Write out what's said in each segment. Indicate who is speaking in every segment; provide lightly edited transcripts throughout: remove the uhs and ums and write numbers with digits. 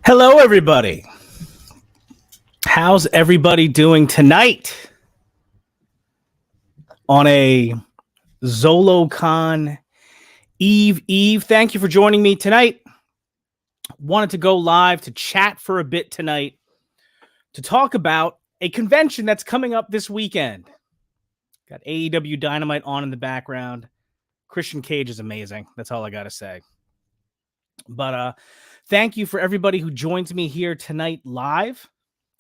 Speaker 1: Hello, everybody. How's everybody doing tonight on a Zolocon Eve? Thank you for joining me tonight. Wanted to go live to chat for a bit tonight to talk about a convention that's coming up this weekend. Got AEW Dynamite on in the background. Christian Cage is amazing. That's all I got to say. But thank you for everybody who joins me here tonight live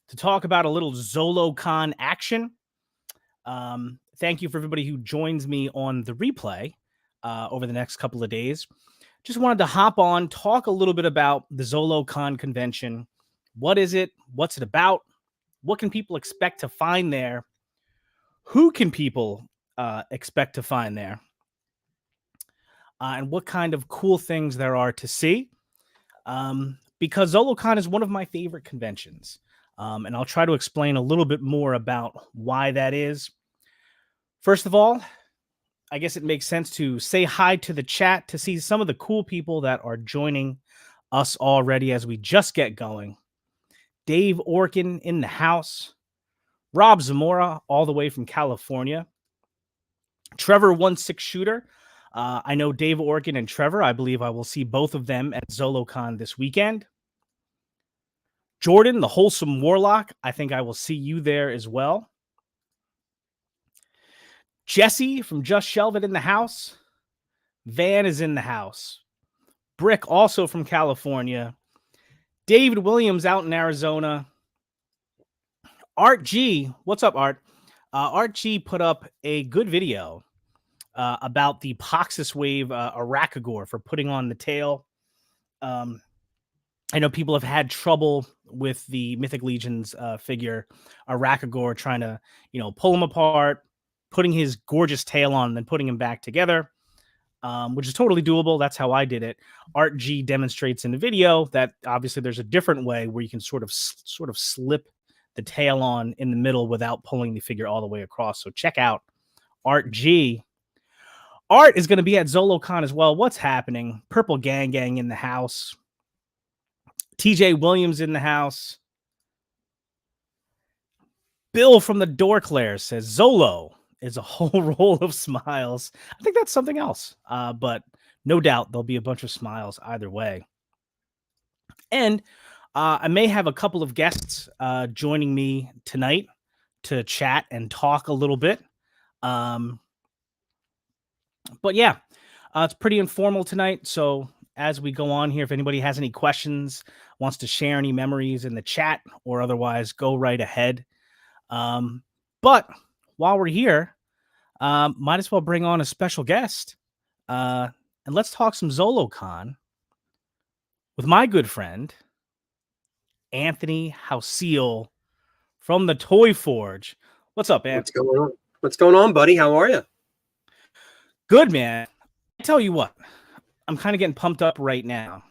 Speaker 1: to talk about a little Zolocon action. Thank you for everybody who joins me on the replay over the next couple of days. Just wanted to hop on, talk a little bit about the Zolocon convention. What is it? What's it about? What can people expect to find there? Who can people expect to find there? And what kind of cool things there are to see? Because Zolocon is one of my favorite conventions. And I'll try to explain a little bit more about why that is. First of all, I guess it makes sense to say hi to the chat to see some of the cool people that are joining us already as we just get going. Dave Orkin in the house. Rob Zamora all the way from California. Trevor 16 Shooter. I know Dave Orkin and Trevor. I believe I will see both of them at Zolocon this weekend. Jordan, the Wholesome Warlock. I think I will see you there as well. Jesse from Just Shelve It in the house. Van is in the house. Brick also from California. David Williams out in Arizona. Art G. What's up, Art? Art G put up a good video about the Poxus Wave Arachagore for putting on the tail. I know people have had trouble with the Mythic Legions figure Arachagore, trying to, pull him apart, putting his gorgeous tail on, and then putting him back together, which is totally doable. That's how I did it. Art G demonstrates in the video that obviously there's a different way where you can sort of slip the tail on in the middle without pulling the figure all the way across. So check out Art G. Art is going to be at Zolocon as well. What's happening? Purple Gang in the house. TJ Williams in the house. Bill from the Dorclair says Zolo is a whole roll of smiles. I think that's something else. But no doubt there'll be a bunch of smiles either way. And I may have a couple of guests joining me tonight to chat and talk a little bit. But yeah, it's pretty informal tonight. So as we go on here, if anybody has any questions, wants to share any memories in the chat or otherwise, go right ahead. But while we're here, might as well bring on a special guest. And let's talk some Zolocon with my good friend, Anthony Hausiel from the Toy Forge. What's up, Ant?
Speaker 2: What's going on, buddy? How are you?
Speaker 1: Good, man. I tell you what, I'm kind of getting pumped up right now,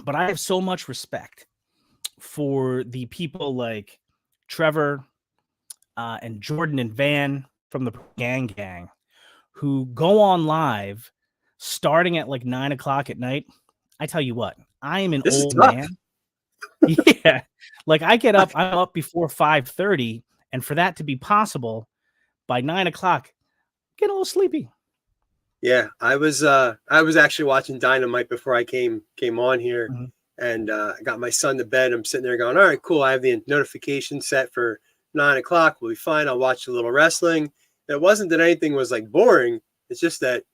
Speaker 1: but I have so much respect for the people like Trevor and Jordan and Van from the Gang who go on live starting at like 9 o'clock at night. I tell you what, I am an old man. Yeah, like I'm up before 5:30, and for that to be possible by 9 o'clock, get a little sleepy.
Speaker 2: Yeah, I was actually watching Dynamite before I came on here, and I got my son to bed. I'm sitting there going, all right, cool. I have the notification set for 9 o'clock. We'll be fine. I'll watch a little wrestling. And it wasn't that anything was like boring. It's just that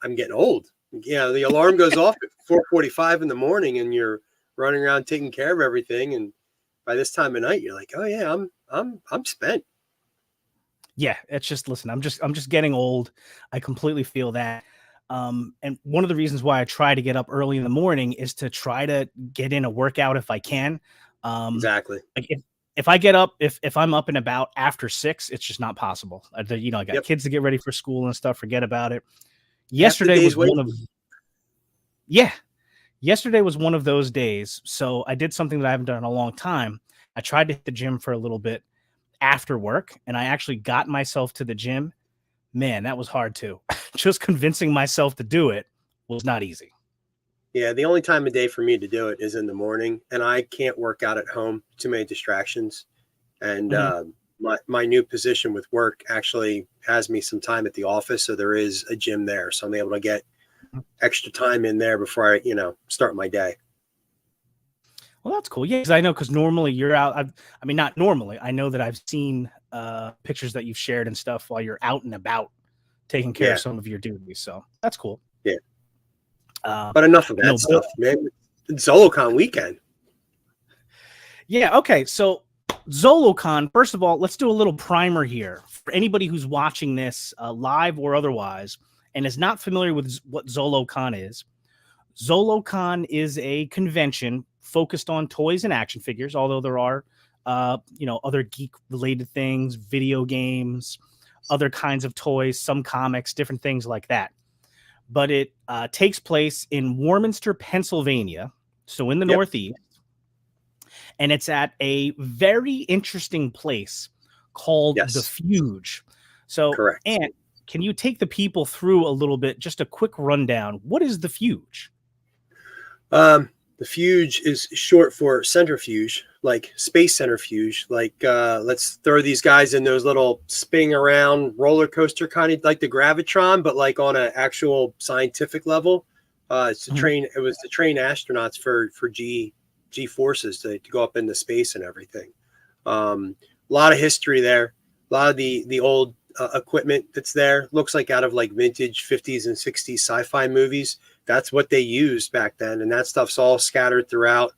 Speaker 2: I'm getting old. Yeah, the alarm goes off at 4:45 in the morning, and you're running around taking care of everything. And by this time of night, you're like, oh yeah, I'm spent.
Speaker 1: Yeah, it's just, listen, I'm just getting old. I completely feel that. And one of the reasons why I try to get up early in the morning is to try to get in a workout if I can.
Speaker 2: Exactly.
Speaker 1: Like if I get up, if I'm up and about after 6, it's just not possible. I got kids to get ready for school and stuff. Forget about it. Yesterday was one of those days. So I did something that I haven't done in a long time. I tried to hit the gym for a little bit after work, and I actually got myself to the gym. Man, that was hard too. Just convincing myself to do it was not easy.
Speaker 2: Yeah, the only time of day for me to do it is in the morning, and I can't work out at home. Too many distractions, and
Speaker 1: Mhm.
Speaker 2: my new position with work actually has me some time at the office, so there is a gym there, so I'm able to get extra time in there before I start my day.
Speaker 1: Well, that's cool. Yeah, because I know because normally you're out. I mean, not normally. I know that I've seen pictures that you've shared and stuff while you're out and about taking care of
Speaker 2: Yeah,
Speaker 1: some of your duties. So that's cool.
Speaker 2: yeah.
Speaker 1: Uh,
Speaker 2: But enough of
Speaker 1: I
Speaker 2: that
Speaker 1: know, Bill.
Speaker 2: stuff, man. It's Zolocon weekend.
Speaker 1: Yeah. Okay. So Zolocon. First of all, let's do a little primer here for anybody who's watching this live or otherwise and is not familiar with what Zolocon is. Zolocon is a convention focused on toys and action figures, although there are, other geek related things, video games, other kinds of toys, some comics, different things like that. But it takes place in Warminster, Pennsylvania, so in the
Speaker 2: Yep.
Speaker 1: Northeast, and it's at a very interesting place called the
Speaker 2: Yes.
Speaker 1: Fuge. So,
Speaker 2: Correct.
Speaker 1: Ant, can you take the people through a little bit, just a quick rundown? What is the Fuge?
Speaker 2: The fuge is short for centrifuge, like space centrifuge. Like let's throw these guys in those little spinning around roller coaster kind of like the gravitron, but like on an actual scientific level. It's to
Speaker 1: Mhm.
Speaker 2: train. It was to train astronauts for G forces to go up into space and everything. A lot of history there. A lot of the old equipment that's there looks like out of like vintage 50s and 60s sci-fi movies. That's what they used back then, and that stuff's all scattered throughout.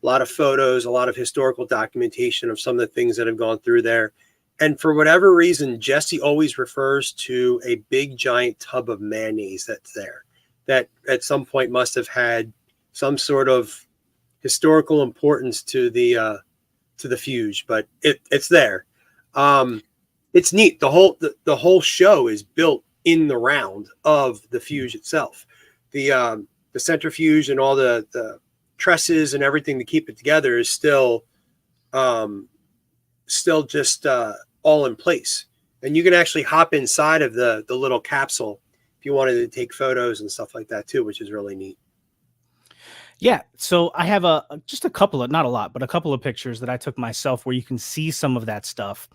Speaker 2: A lot of photos, a lot of historical documentation of some of the things that have gone through there. And for whatever reason, Jesse always refers to a big giant tub of mayonnaise that's there that at some point must have had some sort of historical importance to the Fuge, but it's there. It's neat. The whole show is built in the round of the Fuge itself. The centrifuge and all the trusses and everything to keep it together is still just all in place. And you can actually hop inside of the little capsule if you wanted to take photos and stuff like that too, which is really neat.
Speaker 1: Yeah, so I have just a couple of, not a lot, but a couple of pictures that I took myself where you can see some of that stuff.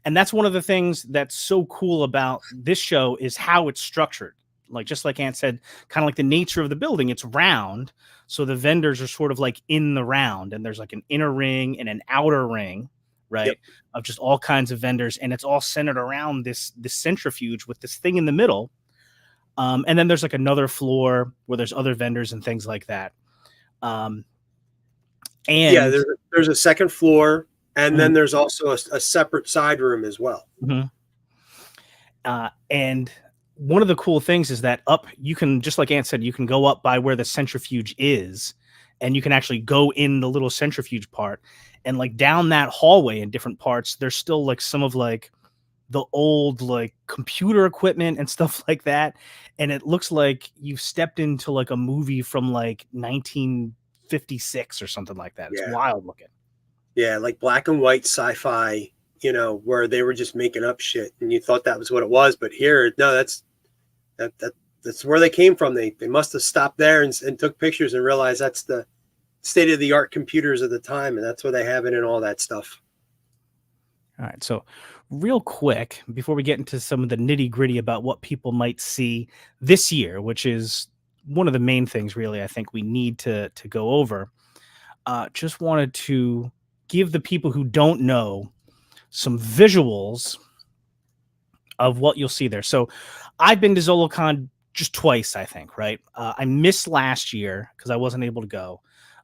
Speaker 1: And that's one of the things that's so cool about this show is how it's structured. Like just like Ant said, kind of like the nature of the building, it's round. So the vendors are sort of like in the round, and there's like an inner ring and an outer ring,
Speaker 2: Yep.
Speaker 1: right? Of just all kinds of vendors, and it's all centered around this centrifuge with this thing in the middle. And then there's like another floor where there's other vendors and things like that. Um,
Speaker 2: Yeah,
Speaker 1: and
Speaker 2: there's a second floor, and then
Speaker 1: Mhm,
Speaker 2: there's also a separate side room as well.
Speaker 1: mhm. And one of the cool things is that up, you can, just like Ant said, you can go up by where the centrifuge is, and you can actually go in the little centrifuge part, and like down that hallway in different parts, there's still like some of like the old like computer equipment and stuff like that. And it looks like you've stepped into like a movie from like 1956 or something like that. It's
Speaker 2: Yeah.
Speaker 1: wild looking.
Speaker 2: Yeah, like black and white sci-fi, where they were just making up shit and you thought that was what it was, but here, no, that's where they came from. They must have stopped there and took pictures and realized that's the state of the art computers of the time, and that's where they have it and all that stuff.
Speaker 1: All right. So, real quick, before we get into some of the nitty gritty about what people might see this year, which is one of the main things, really, I think we need to go over. Just wanted to give the people who don't know some visuals of what you'll see there. So, I've been to Zolocon just twice, I think. Right. I missed last year because I wasn't able to go.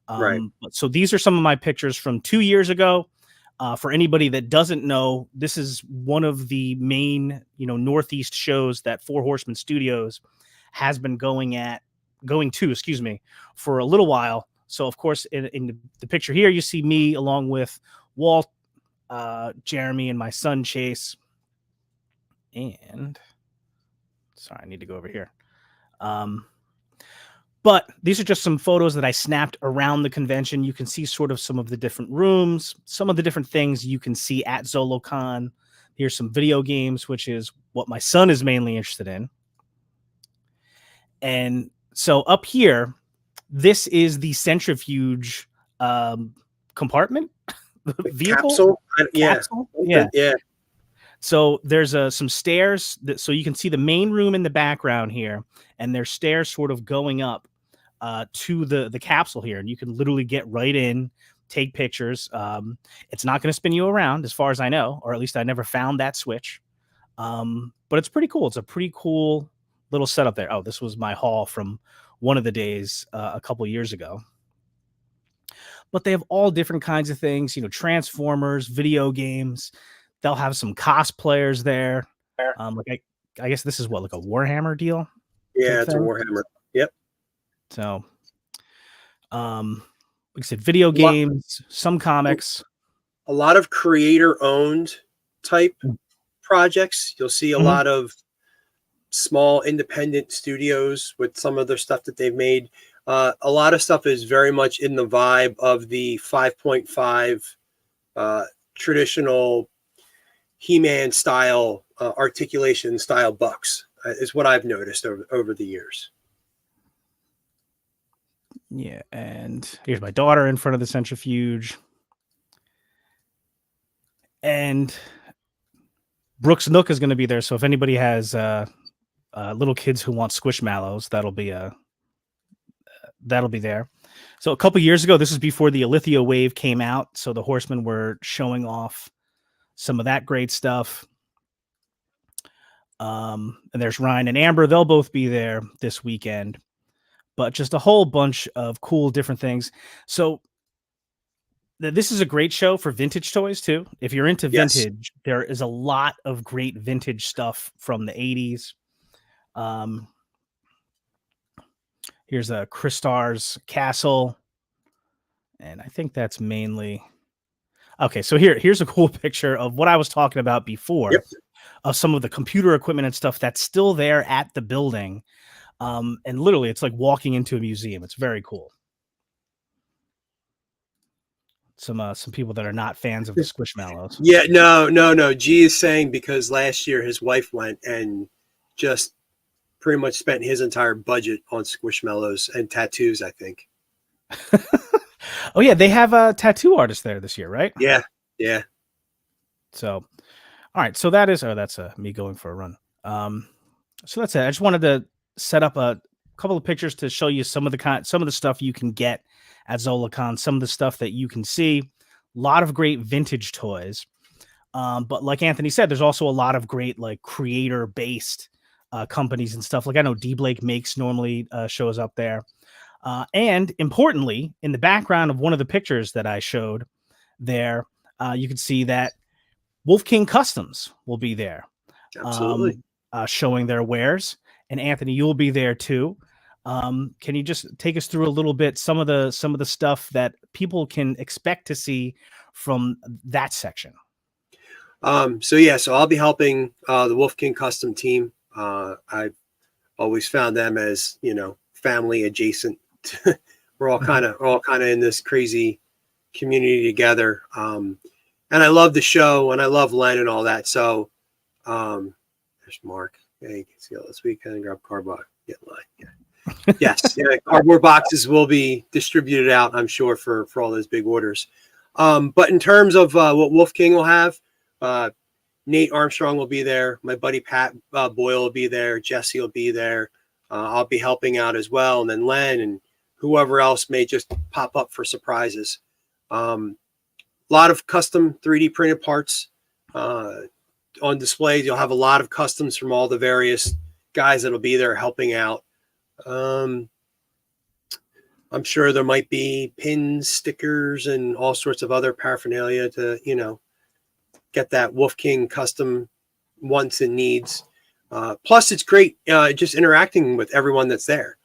Speaker 2: Right.
Speaker 1: So these are some of my pictures from 2 years ago. For anybody that doesn't know, this is one of the main, Northeast shows that Four Horsemen Studios has been going to, excuse me, for a little while. So, of course, in the picture here, you see me along with Walt, Jeremy, and my son Chase. And sorry, I need to go over here. But these are just some photos that I snapped around the convention. You can see sort of some of the different rooms, some of the different things you can see at Zolocon. Here's some video games, which is what my son is mainly interested in. And so up here, This is the centrifuge compartment vehicle
Speaker 2: Capsule. Yeah.
Speaker 1: capsule. Yeah.
Speaker 2: Yeah.
Speaker 1: So there's some stairs so you can see the main room in the background here, and there's stairs sort of going up to the capsule here, and you can literally get right in, take pictures. It's not going to spin you around, as far as I know, or at least I never found that switch. But it's pretty cool. It's a pretty cool little setup there. Oh, this was my haul from one of the days a couple years ago. But they have all different kinds of things, Transformers, video games. They'll have some cosplayers there. I guess this is what, like a Warhammer deal?
Speaker 2: Yeah, it's a
Speaker 1: thing?
Speaker 2: Warhammer. Yep.
Speaker 1: So, like I said, video games, some comics.
Speaker 2: A lot of creator-owned type projects. You'll see a lot of small independent studios with some of their stuff that they've made. A lot of stuff is very much in the vibe of the 5.5 traditional He-Man style articulation style bucks is what I've noticed over the years.
Speaker 1: Yeah, and here's my daughter in front of the centrifuge. And Brooks Nook is going to be there, so if anybody has little kids who want Squishmallows, that'll be there. So a couple years ago, this is before the Alithia wave came out, so the Horsemen were showing off some of that great stuff. And there's Ryan and Amber. They'll both be there this weekend. But just a whole bunch of cool different things. So this is a great show for vintage toys, too. If you're into vintage, there is a lot of great vintage stuff from the 80s. Here's a Crystar's Castle. And I think that's mainly... Okay, so here's a cool picture of what I was talking about before, of some of the computer equipment and stuff that's still there at the building. And literally, it's like walking into a museum. It's very cool. Some people that are not fans of the Squishmallows.
Speaker 2: Yeah, no. G is saying because last year his wife went and just pretty much spent his entire budget on Squishmallows and tattoos, I think.
Speaker 1: Oh, yeah, they have a tattoo artist there this year, right?
Speaker 2: Yeah.
Speaker 1: So, all right. So that's me going for a run. So that's it. I just wanted to set up a couple of pictures to show you some of the stuff you can get at Zolocon, some of the stuff that you can see. A lot of great vintage toys. But like Anthony said, there's also a lot of great like creator-based companies and stuff. Like I know D Blake Makes normally shows up there. And importantly, in the background of one of the pictures that I showed there, you can see that Wolf King Customs will be there.
Speaker 2: Absolutely.
Speaker 1: Showing their wares. And Anthony, you'll be there too. Can you just take us through a little bit some of the stuff that people can expect to see from that section?
Speaker 2: So I'll be helping the Wolf King Custom team. I've always found them as family adjacent. We're all kind of in this crazy community together. And I love the show and I love Len and all that. So there's Mark. Yeah, you can see all this weekend. Grab cardboard. Get line. Yeah. Yes. Yeah, cardboard boxes will be distributed out, I'm sure, for all those big orders. But in terms of what Wolf King will have, Nate Armstrong will be there. My buddy Pat Boyle will be there. Jesse will be there. I'll be helping out as well. And then Len and whoever else may just pop up for surprises. A lot of custom 3D printed parts on display. You'll have a lot of customs from all the various guys that'll be there helping out. I'm sure there might be pins, stickers, and all sorts of other paraphernalia to, get that Wolf King custom wants and needs. Plus, it's great just interacting with everyone that's there.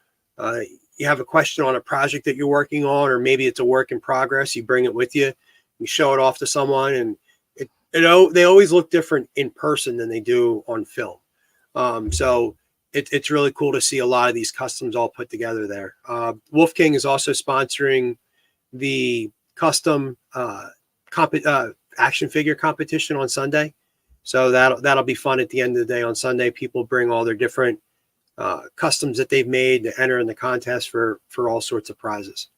Speaker 2: You have a question on a project that you're working on, or maybe it's a work in progress. You bring it with you, you show it off to someone, and they always look different in person than they do on film. So it's really cool to see a lot of these customs all put together there. Wolf King is also sponsoring the custom action figure competition on Sunday. So that'll be fun at the end of the day on Sunday. People bring all their different customs that they've made to enter in the contest for all sorts of prizes.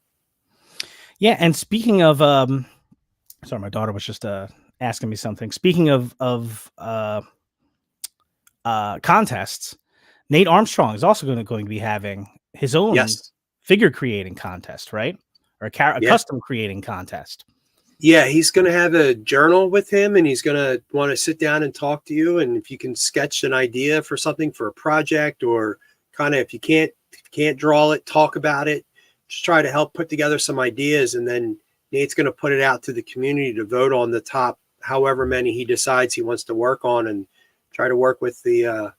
Speaker 1: Yeah, and speaking of, sorry, my daughter was just asking me something. Speaking of contests, Nate Armstrong is also going to be having his own
Speaker 2: Yes.
Speaker 1: figure creating contest, right? Or a custom creating contest.
Speaker 2: Yeah, he's going to have a journal with him, and he's going to want to sit down and talk to you. And if you can sketch an idea for something for a project, or kind of if you can't draw it, talk about it, just try to help put together some ideas. And then Nate's going to put it out to the community to vote on the top, however many he decides he wants to work on, and try to work with the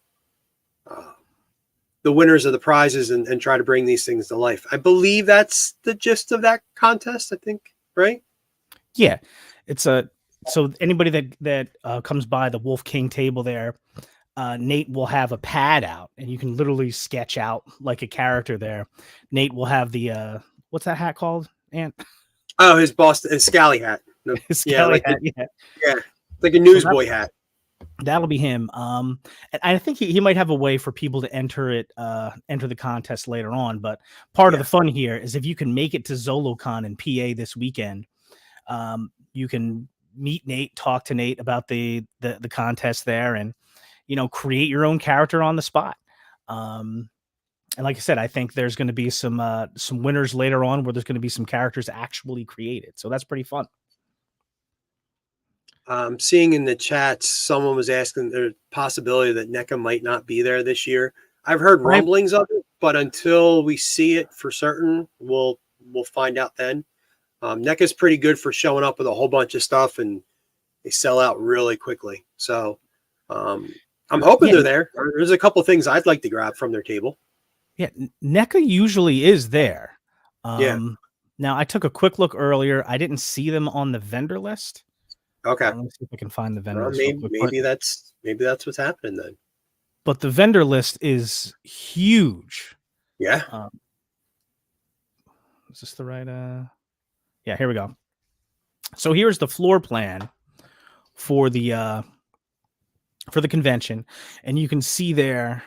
Speaker 2: winners of the prizes and try to bring these things to life. I believe that's the gist of that contest, I think, right?
Speaker 1: Yeah, it's so anybody that comes by the Wolf King table there, Nate will have a pad out, and you can literally sketch out like a character there. Nate will have the what's that hat called, Ant?
Speaker 2: Oh, his Scally hat.
Speaker 1: His Scally hat,
Speaker 2: yeah, like a newsboy hat.
Speaker 1: That'll be him. And I think he might have a way for people to enter the contest later on. But part of the fun here is if you can make it to Zolocon in PA this weekend, you can meet Nate, talk to Nate about the contest there, and create your own character on the spot. And like I said, I think there's going to be some winners later on where there's going to be some characters actually created. So that's pretty fun.
Speaker 2: Seeing in the chats, someone was asking the possibility that NECA might not be there this year. I've heard rumblings of it, but until we see it for certain, we'll find out then. NECA's pretty good for showing up with a whole bunch of stuff, and they sell out really quickly. So I'm hoping they're there. There's a couple of things I'd like to grab from their table.
Speaker 1: Yeah, NECA usually is there. Now, I took a quick look earlier. I didn't see them on the vendor list.
Speaker 2: Okay.
Speaker 1: Let me see if I can find the vendor list.
Speaker 2: Maybe that's what's happening then.
Speaker 1: But the vendor list is huge.
Speaker 2: Yeah.
Speaker 1: Is this the right? Yeah, here we go. So here's the floor plan for the convention, and you can see there.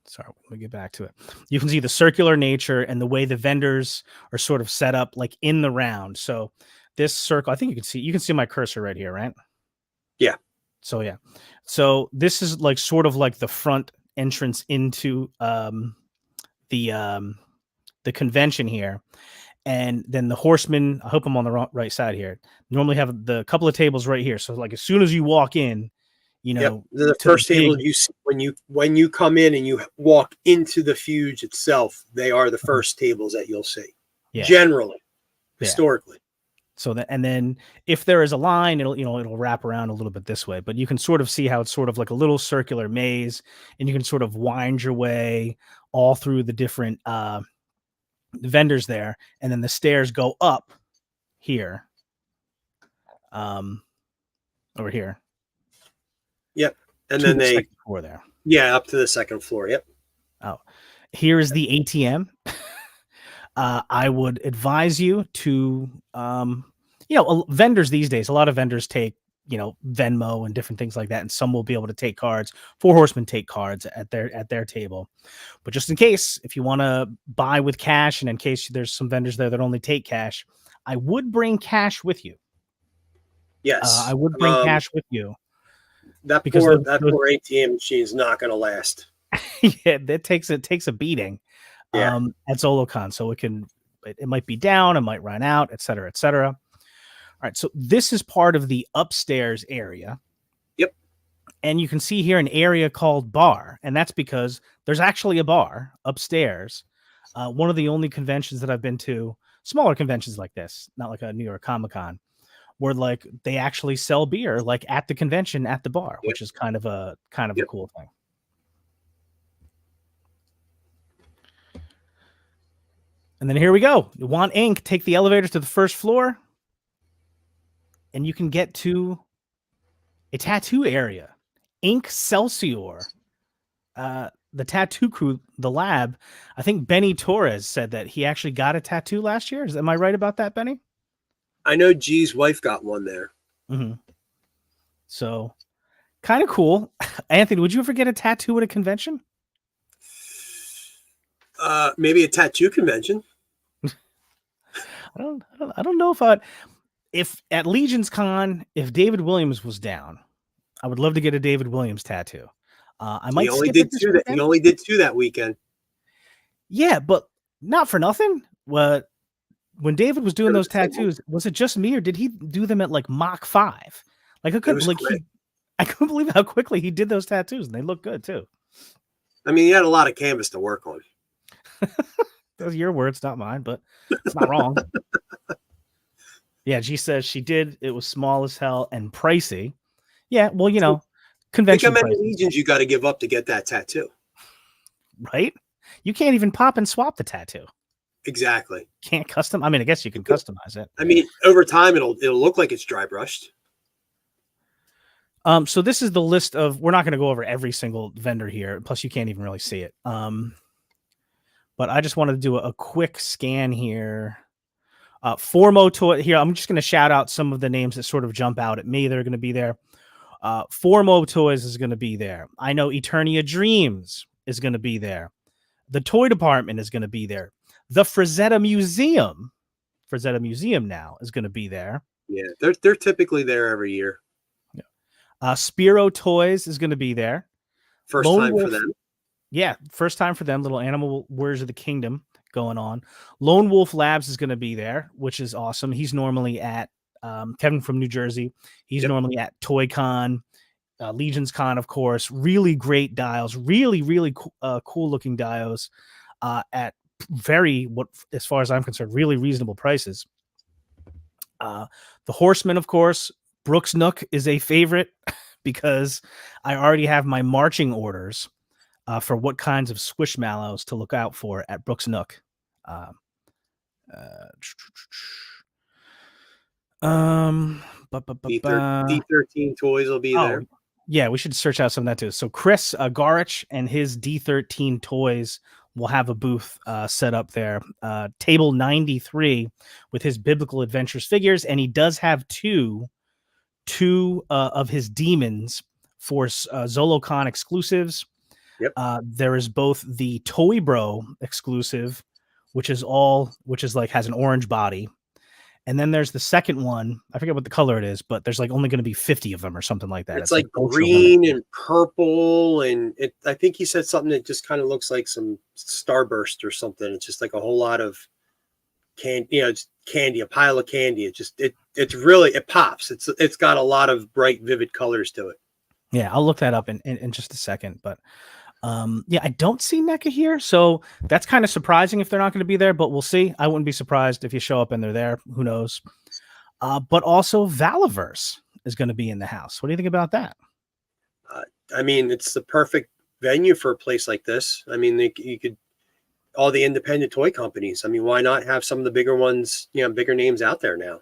Speaker 1: Sorry, let me get back to it. You can see the circular nature and the way the vendors are sort of set up, like in the round. So this circle, I think you can see my cursor right here, right?
Speaker 2: Yeah.
Speaker 1: So yeah. So this is like sort of like the front entrance into the convention here. And then the horsemen, I hope I'm on the right side here, normally have the couple of tables right here. So like as soon as you walk in,
Speaker 2: the first table you see when you come in and you walk into the Fuge itself, they are the first tables that you'll see. Yeah. Generally, historically.
Speaker 1: So that, and then if there is a line, it'll wrap around a little bit this way, but you can sort of see how it's sort of like a little circular maze, and you can sort of wind your way all through the different vendors there, and then the stairs go up here, over here.
Speaker 2: Yep, and then they
Speaker 1: second floor there.
Speaker 2: Yeah, up to the second floor. Yep.
Speaker 1: Oh, here is the ATM. I would advise you to, vendors these days, a lot of vendors take, Venmo and different things like that. And some will be able to take cards. Four Horsemen take cards at their table. But just in case, if you want to buy with cash, and in case there's some vendors there that only take cash, I would bring cash with you.
Speaker 2: Yes.
Speaker 1: I would bring cash with you.
Speaker 2: That poor ATM machine is not going to last.
Speaker 1: Yeah, it takes a beating. At Zolocon, so it might be down, it might run out, et cetera, et cetera. All right, so this is part of the upstairs area.
Speaker 2: Yep.
Speaker 1: And you can see here an area called bar, and that's because there's actually a bar upstairs. One of the only conventions that I've been to, smaller conventions like this, not like a New York Comic-Con, where like they actually sell beer like at the convention at the bar, which is kind of a cool thing. And then here we go. You want ink, take the elevators to the first floor, and you can get to a tattoo area. Ink Celsior. The tattoo crew, the lab, I think Benny Torres said that he actually got a tattoo last year. Am I right about that, Benny?
Speaker 2: I know G's wife got one there.
Speaker 1: Mm-hmm. So, kind of cool. Anthony, would you ever get a tattoo at a convention?
Speaker 2: Maybe a tattoo convention.
Speaker 1: I don't know if at Legion's Con, if David Williams was down, I would love to get a David Williams tattoo. I might skip it this
Speaker 2: He
Speaker 1: weekend.
Speaker 2: only did 2 that weekend.
Speaker 1: Yeah, but not for nothing. What when David was doing those tattoos, was it just me or did he do them at like Mach 5? Like I couldn't believe how quickly he did those tattoos, and they look good too.
Speaker 2: I mean, he had a lot of canvas to work on.
Speaker 1: Those are your words, not mine, but it's not wrong. Yeah, she says she did. It was small as hell and pricey. Yeah, well, you know, convention
Speaker 2: Think how many
Speaker 1: prices,
Speaker 2: legions you got to give up to get that tattoo.
Speaker 1: right? You can't even pop and swap the tattoo.
Speaker 2: Exactly.
Speaker 1: Can't custom. I mean, I guess you can customize it.
Speaker 2: I mean, over time, it'll look like it's dry brushed.
Speaker 1: So this is the list of. We're not going to go over every single vendor here. Plus, you can't even really see it. But I just wanted to do a quick scan here. Formo Toy here. I'm just going to shout out some of the names that sort of jump out at me. They're going to be there. Formo Toys is going to be there. I know Eternia Dreams is going to be there. The Toy Department is going to be there. The Frazetta Museum now is going to be there.
Speaker 2: Yeah, they're typically there every year.
Speaker 1: Spiro Toys is going to be there.
Speaker 2: First
Speaker 1: Lone
Speaker 2: time
Speaker 1: Wolf,
Speaker 2: for them.
Speaker 1: Yeah, first time for them. Little Animal Warriors of the Kingdom going on. Lone Wolf Labs is going to be there, which is awesome. He's normally at Kevin from New Jersey. He's normally at Toy Con, Legion's Con, of course. Really great dials, really cool looking dials at as far as I'm concerned, really reasonable prices. The Horseman, of course. Brooks Nook is a favorite because I already have my marching orders for what kinds of squishmallows to look out for at Brooks Nook.
Speaker 2: D13 toys will be there.
Speaker 1: Yeah, we should search out some of that too. So Chris Garich and his D13 toys will have a booth set up there. Table 93 with his Biblical Adventures figures, and he does have two of his demons for Zolocon exclusives.
Speaker 2: Yep.
Speaker 1: There is both the Toy Bro exclusive, which is like has an orange body. And then there's the second one. I forget what the color it is, but there's like only going to be 50 of them or something like that.
Speaker 2: It's like green and purple. And I think he said something that just kind of looks like some Starburst or something. It's just like a whole lot of candy, just candy, a pile of candy. It pops. It's got a lot of bright, vivid colors to it.
Speaker 1: Yeah, I'll look that up in just a second. But I don't see NECA here, so that's kind of surprising if they're not going to be there, but we'll see. I wouldn't be surprised if you show up and they're there. Who knows? But also Valaverse is going to be in the house. What do you think about that?
Speaker 2: I mean, it's the perfect venue for a place like this. I mean, you could all the independent toy companies. I mean, why not have some of the bigger ones, bigger names out there now?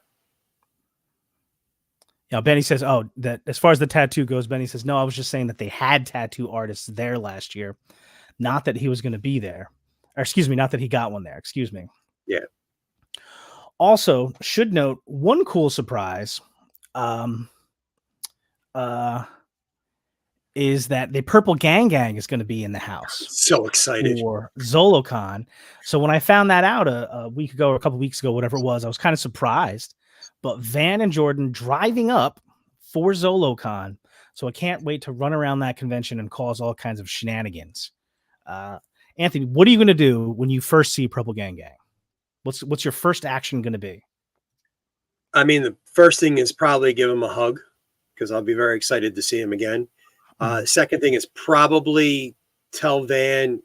Speaker 1: Benny says, that as far as the tattoo goes, Benny says, no, I was just saying that they had tattoo artists there last year. Not that he was going to be there. Or excuse me, not that he got one there. Excuse me.
Speaker 2: Yeah.
Speaker 1: Also, should note one cool surprise is that the Purple Gang is going to be in the house.
Speaker 2: So excited
Speaker 1: for Zolocon. So when I found that out a week ago or a couple weeks ago, whatever it was, I was kind of surprised. But Van and Jordan driving up for Zolocon. So I can't wait to run around that convention and cause all kinds of shenanigans. Anthony, what are you going to do when you first see Purple Gang? What's your first action going to be?
Speaker 2: I mean, the first thing is probably give him a hug because I'll be very excited to see him again. Second thing is probably tell Van,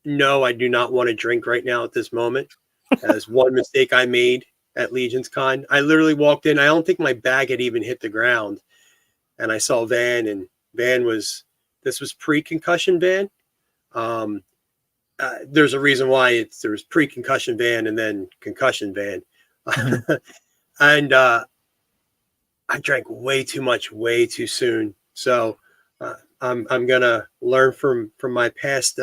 Speaker 2: no, I do not want to drink right now at this moment. As one mistake I made at Legion's Con. I literally walked in. I don't think my bag had even hit the ground. And I saw Van, and this was pre-concussion Van. There's a reason why there was pre-concussion Van and then concussion Van. And I drank way too much, way too soon. So I'm going to learn from my past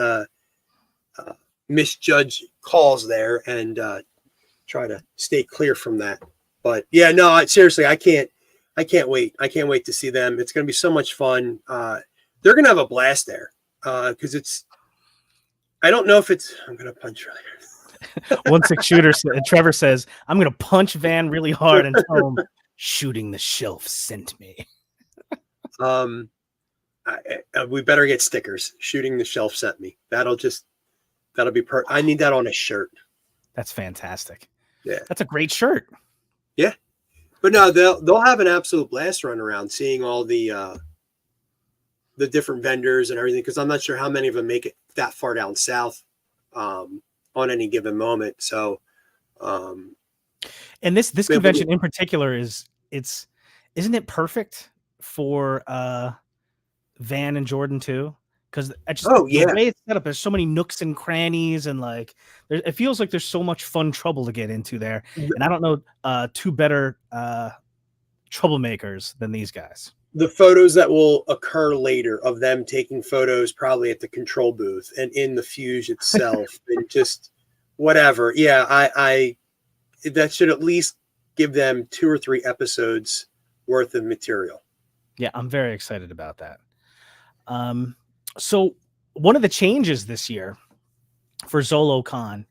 Speaker 2: misjudged calls there and try to stay clear from that. But yeah, no, seriously, I can't wait. I can't wait to see them. It's going to be so much fun. They're going to have a blast there because I don't know if it's. I'm gonna punch really hard.
Speaker 1: 1-6 shooter. Trevor says, "I'm gonna punch Van really hard and tell him shooting the shelf sent me."
Speaker 2: We better get stickers. Shooting the shelf sent me. That'll be I need that on a shirt.
Speaker 1: That's fantastic.
Speaker 2: Yeah,
Speaker 1: that's a great shirt.
Speaker 2: Yeah, but no, they'll have an absolute blast run around seeing all the different vendors and everything, because I'm not sure how many of them make it that far down south on any given moment. So,
Speaker 1: and this convention in particular isn't it perfect for Van and Jordan too? Because the way it's set up, there's so many nooks and crannies, and like it feels like there's so much fun trouble to get into there. And I don't know two better troublemakers than these guys.
Speaker 2: The photos that will occur later of them taking photos probably at the control booth and in the Fuge itself and just whatever. Yeah, I that should at least give them 2 or 3 episodes worth of material.
Speaker 1: Yeah, I'm very excited about that. So one of the changes this year for Zolocon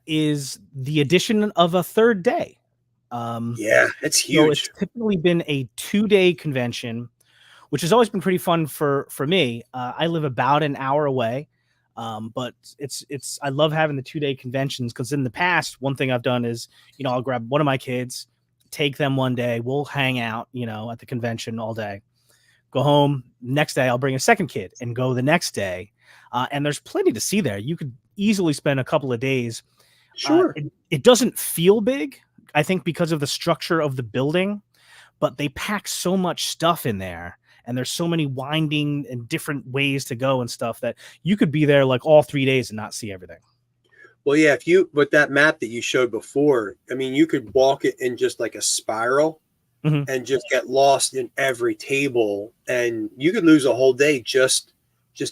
Speaker 1: is the addition of a third day.
Speaker 2: Yeah, it's huge.
Speaker 1: So it's typically been a 2-day convention, which has always been pretty fun for me. I live about an hour away, but I love having the 2-day conventions, because in the past, one thing I've done is, I'll grab one of my kids, take them one day, we'll hang out, at the convention all day, go home. Next day, I'll bring a second kid and go the next day. And there's plenty to see there. You could easily spend a couple of days.
Speaker 2: Sure.
Speaker 1: It doesn't feel big, I think, because of the structure of the building, but they pack so much stuff in there, and there's so many winding and different ways to go and stuff that you could be there like all 3 days and not see everything.
Speaker 2: Well, yeah, with that map that you showed before, I mean, you could walk it in just like a spiral and just get lost in every table, and you could lose a whole day just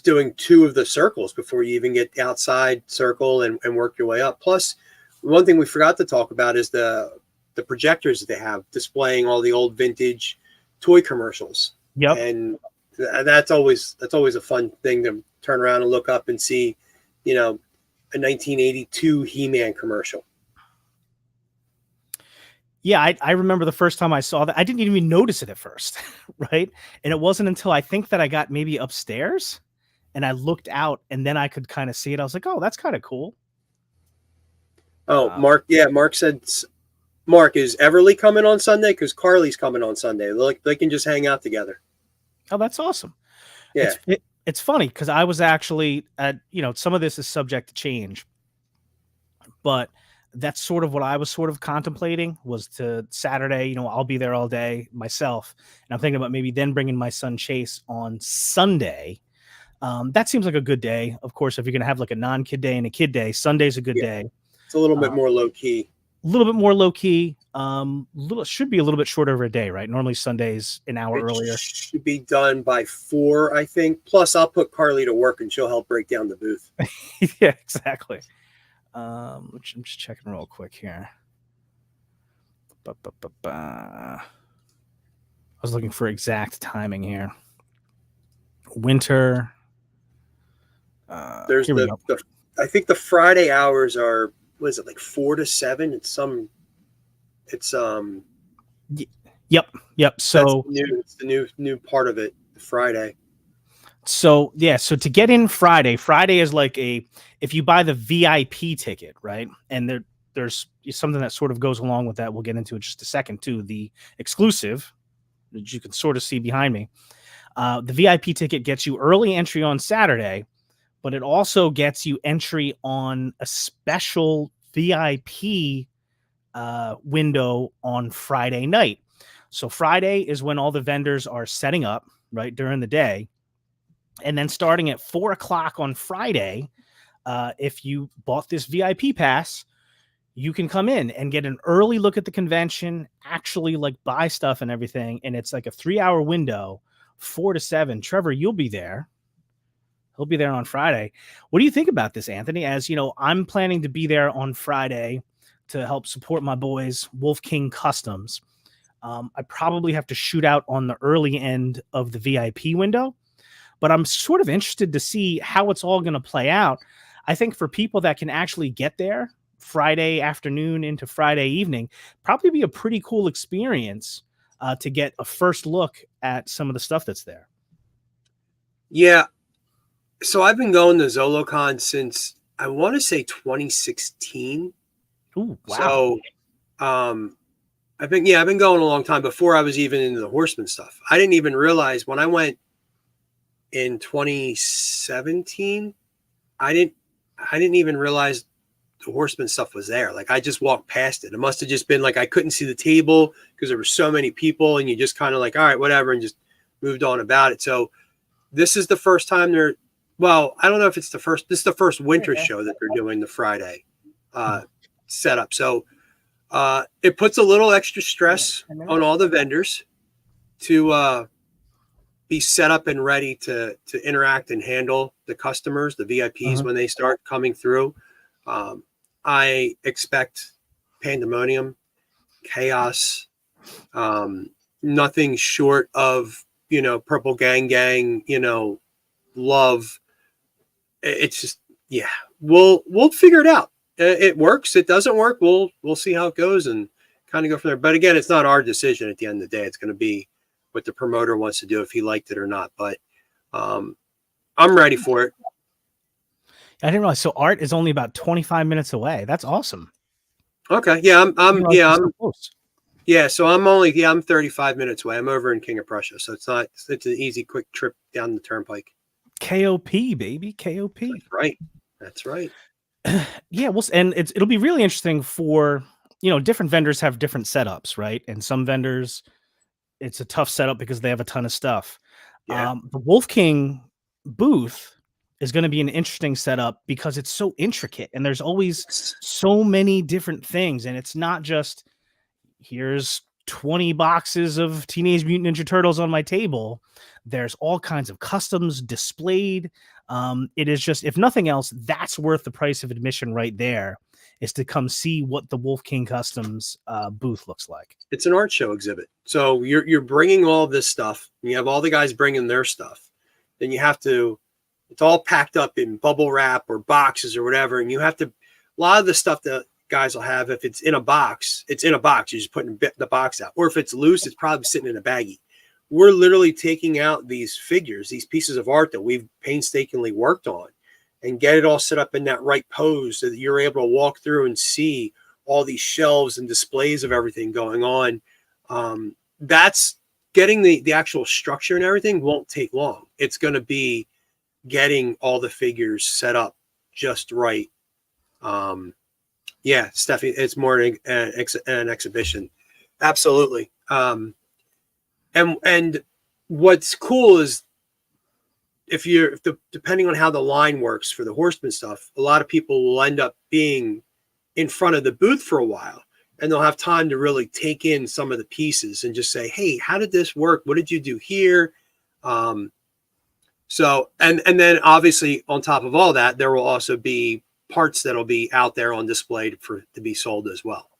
Speaker 2: doing 2 of the circles before you even get the outside circle and work your way up. Plus, one thing we forgot to talk about is the projectors that they have displaying all the old vintage toy commercials.
Speaker 1: Yep.
Speaker 2: And that's always a fun thing to turn around and look up and see, a 1982 He-Man commercial.
Speaker 1: Yeah, I remember the first time I saw that. I didn't even notice it at first, right? And it wasn't until I think that I got maybe upstairs and I looked out, and then I could kind of see it. I was like, oh, that's kind of cool.
Speaker 2: Oh, Mark. Yeah, Mark said, Mark, is Everly coming on Sunday? Because Carly's coming on Sunday. They can just hang out together.
Speaker 1: Oh, that's awesome.
Speaker 2: Yeah.
Speaker 1: It's funny because I was actually some of this is subject to change, but that's sort of what I was sort of contemplating, was to Saturday, I'll be there all day myself. And I'm thinking about maybe then bringing my son Chase on Sunday. That seems like a good day. Of course, if you're going to have like a non-kid day and a kid day, Sunday's a good day.
Speaker 2: It's a little bit more low key.
Speaker 1: A little bit more low key. Should be a little bit shorter of a day, right? Normally Sunday's an hour earlier. Should
Speaker 2: be done by 4, I think. Plus, I'll put Carly to work and she'll help break down the booth.
Speaker 1: Yeah, exactly. I'm just checking real quick here. I was looking for exact timing here. Winter.
Speaker 2: There's I think the Friday hours are, what is it, like 4 to 7?
Speaker 1: Yep. So
Speaker 2: it's the new part of it, Friday.
Speaker 1: So yeah, so to get in Friday is like if you buy the VIP ticket, right? And there's something that sort of goes along with that. We'll get into it in just a second too. The exclusive that you can sort of see behind me. The VIP ticket gets you early entry on Saturday, but it also gets you entry on a special VIP window on Friday night. So Friday is when all the vendors are setting up, right, during the day. And then starting at 4:00 on Friday, if you bought this VIP pass, you can come in and get an early look at the convention, actually like buy stuff and everything. And it's like a 3-hour window, 4 to 7. Trevor, you'll be there. He'll be there on Friday. What do you think about this, Anthony? As you know, I'm planning to be there on Friday to help support my boys, Wolf King Customs. I probably have to shoot out on the early end of the VIP window, but I'm sort of interested to see how it's all going to play out. I think for people that can actually get there Friday afternoon into Friday evening, probably be a pretty cool experience to get a first look at some of the stuff that's there.
Speaker 2: Yeah. So I've been going to Zolocon since I want to say 2016.
Speaker 1: Ooh, wow.
Speaker 2: So I've been going a long time before I was even into the horseman stuff. I didn't even realize when I went in 2017, I didn't even realize the horseman stuff was there. Like I just walked past it. It must have just been like I couldn't see the table because there were so many people, and you just kind of like, all right, whatever, and just moved on about it. So this is the first time they're, well, I don't know if it's the first, this is the first winter show that they're doing the Friday setup. So it puts a little extra stress on all the vendors to be set up and ready to interact and handle the customers, the VIPs when they start coming through. I expect pandemonium, chaos, nothing short of, Purple Gang, love. It's just, yeah, we'll figure it out. It works. It doesn't work. We'll see how it goes and kind of go from there. But again, it's not our decision at the end of the day. It's going to be what the promoter wants to do, if he liked it or not. But I'm ready for it.
Speaker 1: I didn't realize. So Art is only about 25 minutes away. That's awesome.
Speaker 2: Okay. Yeah. I'm
Speaker 1: so close.
Speaker 2: Yeah. So I'm 35 minutes away. I'm over in King of Prussia. So it's an easy, quick trip down the turnpike.
Speaker 1: KOP, baby. KOP.
Speaker 2: That's right. That's right.
Speaker 1: Yeah. And it'll be really interesting for, different vendors have different setups, right? And some vendors, it's a tough setup because they have a ton of stuff.
Speaker 2: Yeah.
Speaker 1: The Wolf King booth is going to be an interesting setup because it's so intricate and there's always so many different things. And it's not just here's 20 boxes of Teenage Mutant Ninja Turtles on my table. There's all kinds of customs displayed. It is just, if nothing else, that's worth the price of admission right there, is to come see what the Wolf King Customs booth looks like.
Speaker 2: It's an art show exhibit. So you're bringing all this stuff. And you have all the guys bringing their stuff. Then you have to, it's all packed up in bubble wrap or boxes or whatever. And you have to, a lot of the stuff that guys will have, if it's in a box, it's in a box. You're just putting the box out. Or if it's loose, it's probably sitting in a baggie. We're literally taking out these figures, these pieces of art that we've painstakingly worked on, and get it all set up in that right pose so that you're able to walk through and see all these shelves and displays of everything going on. That's getting the actual structure and everything won't take long. It's going to be getting all the figures set up just right. Yeah, Steffi, it's more an exhibition. Absolutely. And what's cool is depending on how the line works for the horseman stuff, a lot of people will end up being in front of the booth for a while, and they'll have time to really take in some of the pieces and just say, hey, how did this work? What did you do here? So, and then obviously on top of all that, there will also be parts that'll be out there on display to be sold as well.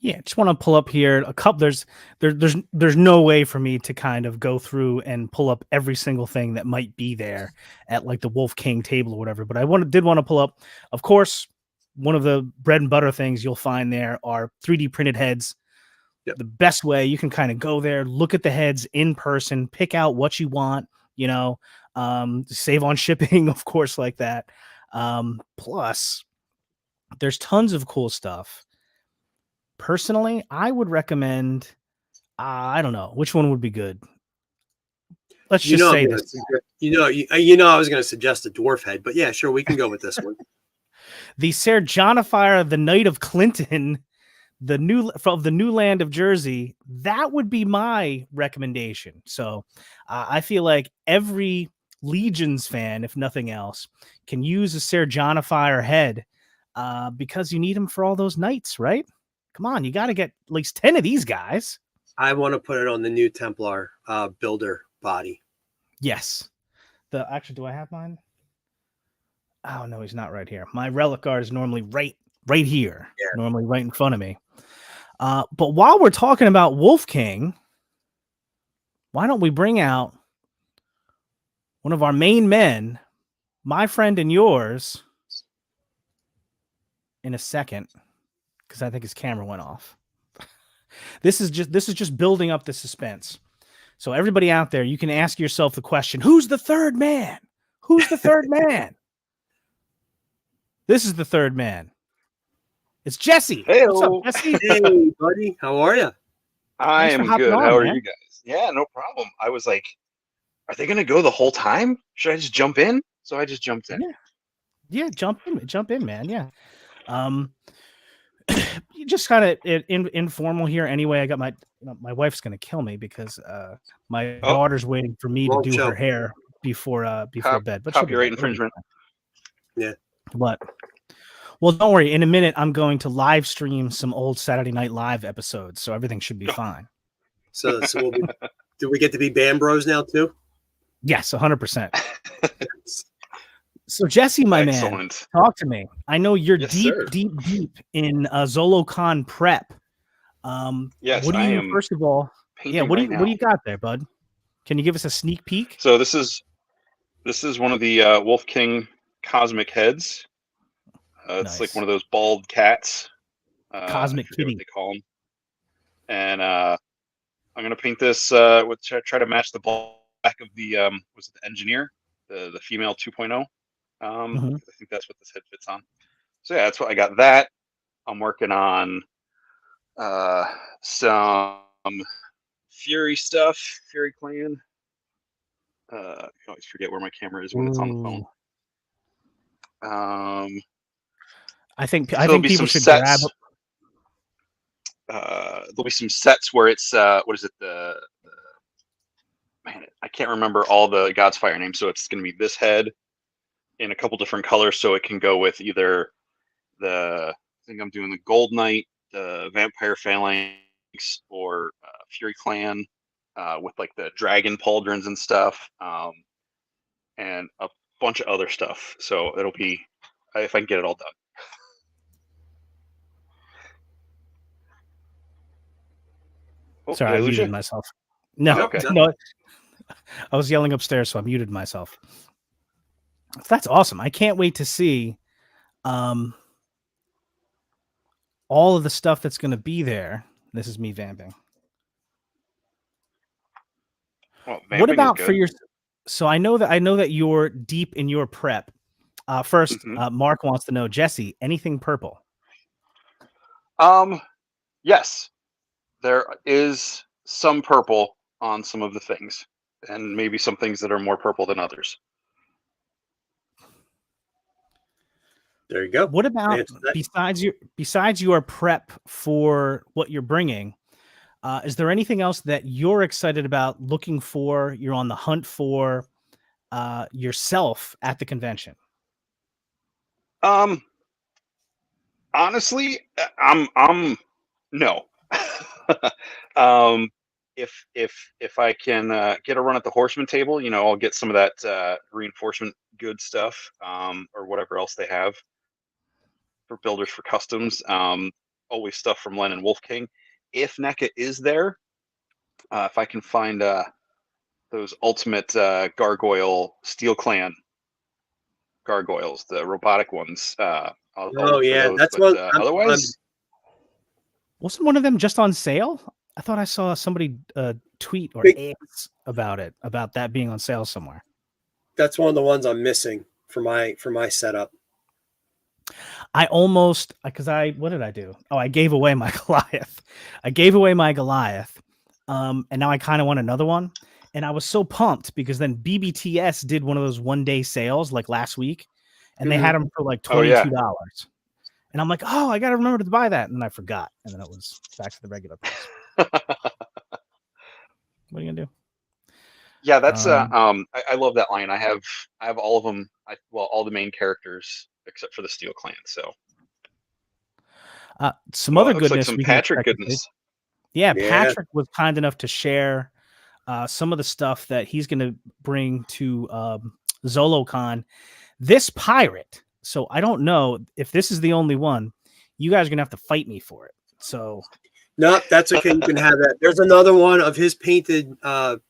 Speaker 1: Yeah, just want to pull up here a couple. There's no way for me to kind of go through and pull up every single thing that might be there at like the Wolf King table or whatever. But I did want to pull up, of course, one of the bread and butter things you'll find there are 3D printed heads. Yep. The best way you can kind of go there, look at the heads in person, pick out what you want, save on shipping, of course, like that. Plus, there's tons of cool stuff. Personally, I would recommend, I don't know, which one would be good? Let's just say this.
Speaker 2: I was going to suggest a dwarf head, but yeah, sure, we can go with this one.
Speaker 1: The Ser Jonifire, the Knight of Clinton, from the new land of Jersey, that would be my recommendation. So I feel like every Legions fan, if nothing else, can use a Ser Jonifire head because you need them for all those knights, right? Come on, you got to get at least 10 of these guys.
Speaker 2: I want to put it on the new Templar builder body.
Speaker 1: Yes. Actually, do I have mine? Oh, no, he's not right here. My relic guard is normally right here, normally right in front of me. But while we're talking about Wolf King, why don't we bring out one of our main men, my friend and yours in a second, because I think his camera went off. This is just building up the suspense. So everybody out there, you can ask yourself the question, who's the third man? Who's the third man? This is the third man. It's Jesse. What's up, Jesse?
Speaker 2: Hey, buddy. How are you?
Speaker 3: I
Speaker 1: Thanks for
Speaker 3: am
Speaker 1: hopping
Speaker 3: good.
Speaker 1: on,
Speaker 3: How are
Speaker 1: man.
Speaker 3: you guys? Yeah, no problem. I was like, are they going to go the whole time? Should I just jump in? So I just jumped in.
Speaker 1: Yeah, jump in, man. Yeah. You just kind of informal here. Anyway, I got my wife's gonna kill me because my daughter's waiting for me to do her hair before bed. But
Speaker 3: copyright infringement.
Speaker 2: Yeah.
Speaker 1: But well, don't worry. In a minute, I'm going to live stream some old Saturday Night Live episodes, so everything should be fine.
Speaker 2: So do we get to be band bros now too?
Speaker 1: Yes, 100%. So Jesse, my man, talk to me. I know you're deep in Zolocon prep.
Speaker 3: Yes,
Speaker 1: what do you first of all? Yeah, what do you got there, bud? Can you give us a sneak peek?
Speaker 3: So this is one of the Wolf King cosmic heads. It's like one of those bald cats.
Speaker 1: Cosmic kitty,
Speaker 3: what they call them. And I'm gonna paint this with try to match the back of the was it the Engineer, the female 2.0. I think that's what this head fits on. So yeah, that's what I got. That I'm working on some Fury stuff, Fury Clan. I always forget where my camera is when it's on the phone.
Speaker 1: I think people should grab.
Speaker 3: There'll be some sets where it's what is it? Man, I can't remember all the God's Fire names. So it's going to be this head in a couple different colors, so it can go with either I think I'm doing the Gold Knight, the Vampire Phalanx, or Fury Clan with like the dragon pauldrons and stuff, and a bunch of other stuff. So it'll be if I can get it all done.
Speaker 1: Sorry, I muted myself. No,
Speaker 3: okay.
Speaker 1: No, I was yelling upstairs, so I muted myself. That's awesome. I can't wait to see all of the stuff that's going to be there. This is me vamping.
Speaker 3: Well,
Speaker 1: what about for your? So I know that you're deep in your prep. First, Mark wants to know, Jesse, anything purple?
Speaker 3: Yes, there is some purple on some of the things, and maybe some things that are more purple than others.
Speaker 2: There you go.
Speaker 1: What about besides your prep for what you're bringing? Is there anything else that you're excited about, looking for, you're on the hunt for yourself at the convention?
Speaker 3: Honestly, I'm no. If I can get a run at the Horseman table, I'll get some of that reinforcement good stuff, or whatever else they have for builders for customs. Always stuff from Len and Wolf King. If NECA is there, if I can find those ultimate gargoyle Steel Clan gargoyles, the robotic ones. I'll
Speaker 2: that's one.
Speaker 3: Otherwise,
Speaker 1: wasn't one of them just on sale? I thought I saw somebody tweet or X about it, about that being on sale somewhere.
Speaker 2: That's one of the ones I'm missing for my setup.
Speaker 1: I almost, because what did I do? Oh, I gave away my Goliath. And now I kind of want another one. And I was so pumped because then BBTS did one of those one-day sales like last week, and they had them for like $22. And I'm like, oh, I got to remember to buy that. And then I forgot. And then it was back to the regular price. What are you gonna do?
Speaker 3: Yeah, that's I love that line. I have all of them. All the main characters except for the Steel Clan. So
Speaker 1: some other goodness.
Speaker 3: Like some Patrick goodness.
Speaker 1: Yeah, Patrick was kind enough to share some of the stuff that he's going to bring to Zolocon. This pirate. So I don't know if this is the only one. You guys are going to have to fight me for it. So
Speaker 2: no, that's okay. You can have that. There's another one of his painted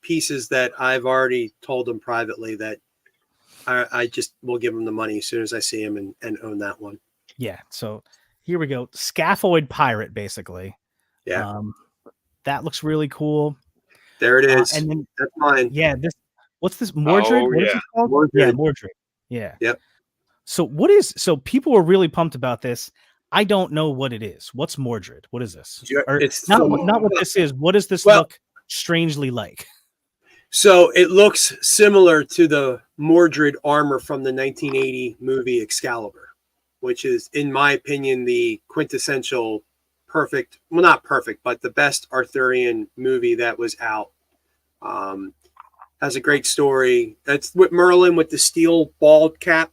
Speaker 2: pieces that I've already told him privately that I just will give him the money as soon as I see him and own that one.
Speaker 1: Yeah. So here we go. Scaphoid pirate, basically.
Speaker 2: Yeah.
Speaker 1: That looks really cool.
Speaker 2: There it is.
Speaker 1: And then
Speaker 2: that's mine.
Speaker 1: Yeah, what's this? Mordred?
Speaker 3: Oh,
Speaker 1: What is
Speaker 3: yeah.
Speaker 1: this called?
Speaker 2: Mordred.
Speaker 1: Yeah, Mordred. Yeah.
Speaker 2: Yep.
Speaker 1: So people were really pumped about this. I don't know what it is. What's Mordred? What is this? Or
Speaker 2: It's
Speaker 1: not
Speaker 2: from-
Speaker 1: what this is. What does this
Speaker 2: Well-
Speaker 1: look strangely like?
Speaker 2: So it looks similar to the Mordred armor from the 1980 movie Excalibur, which is, in my opinion, the quintessential perfect, well, not perfect, but the best Arthurian movie that was out. Has a great story. That's with Merlin with the steel bald cap.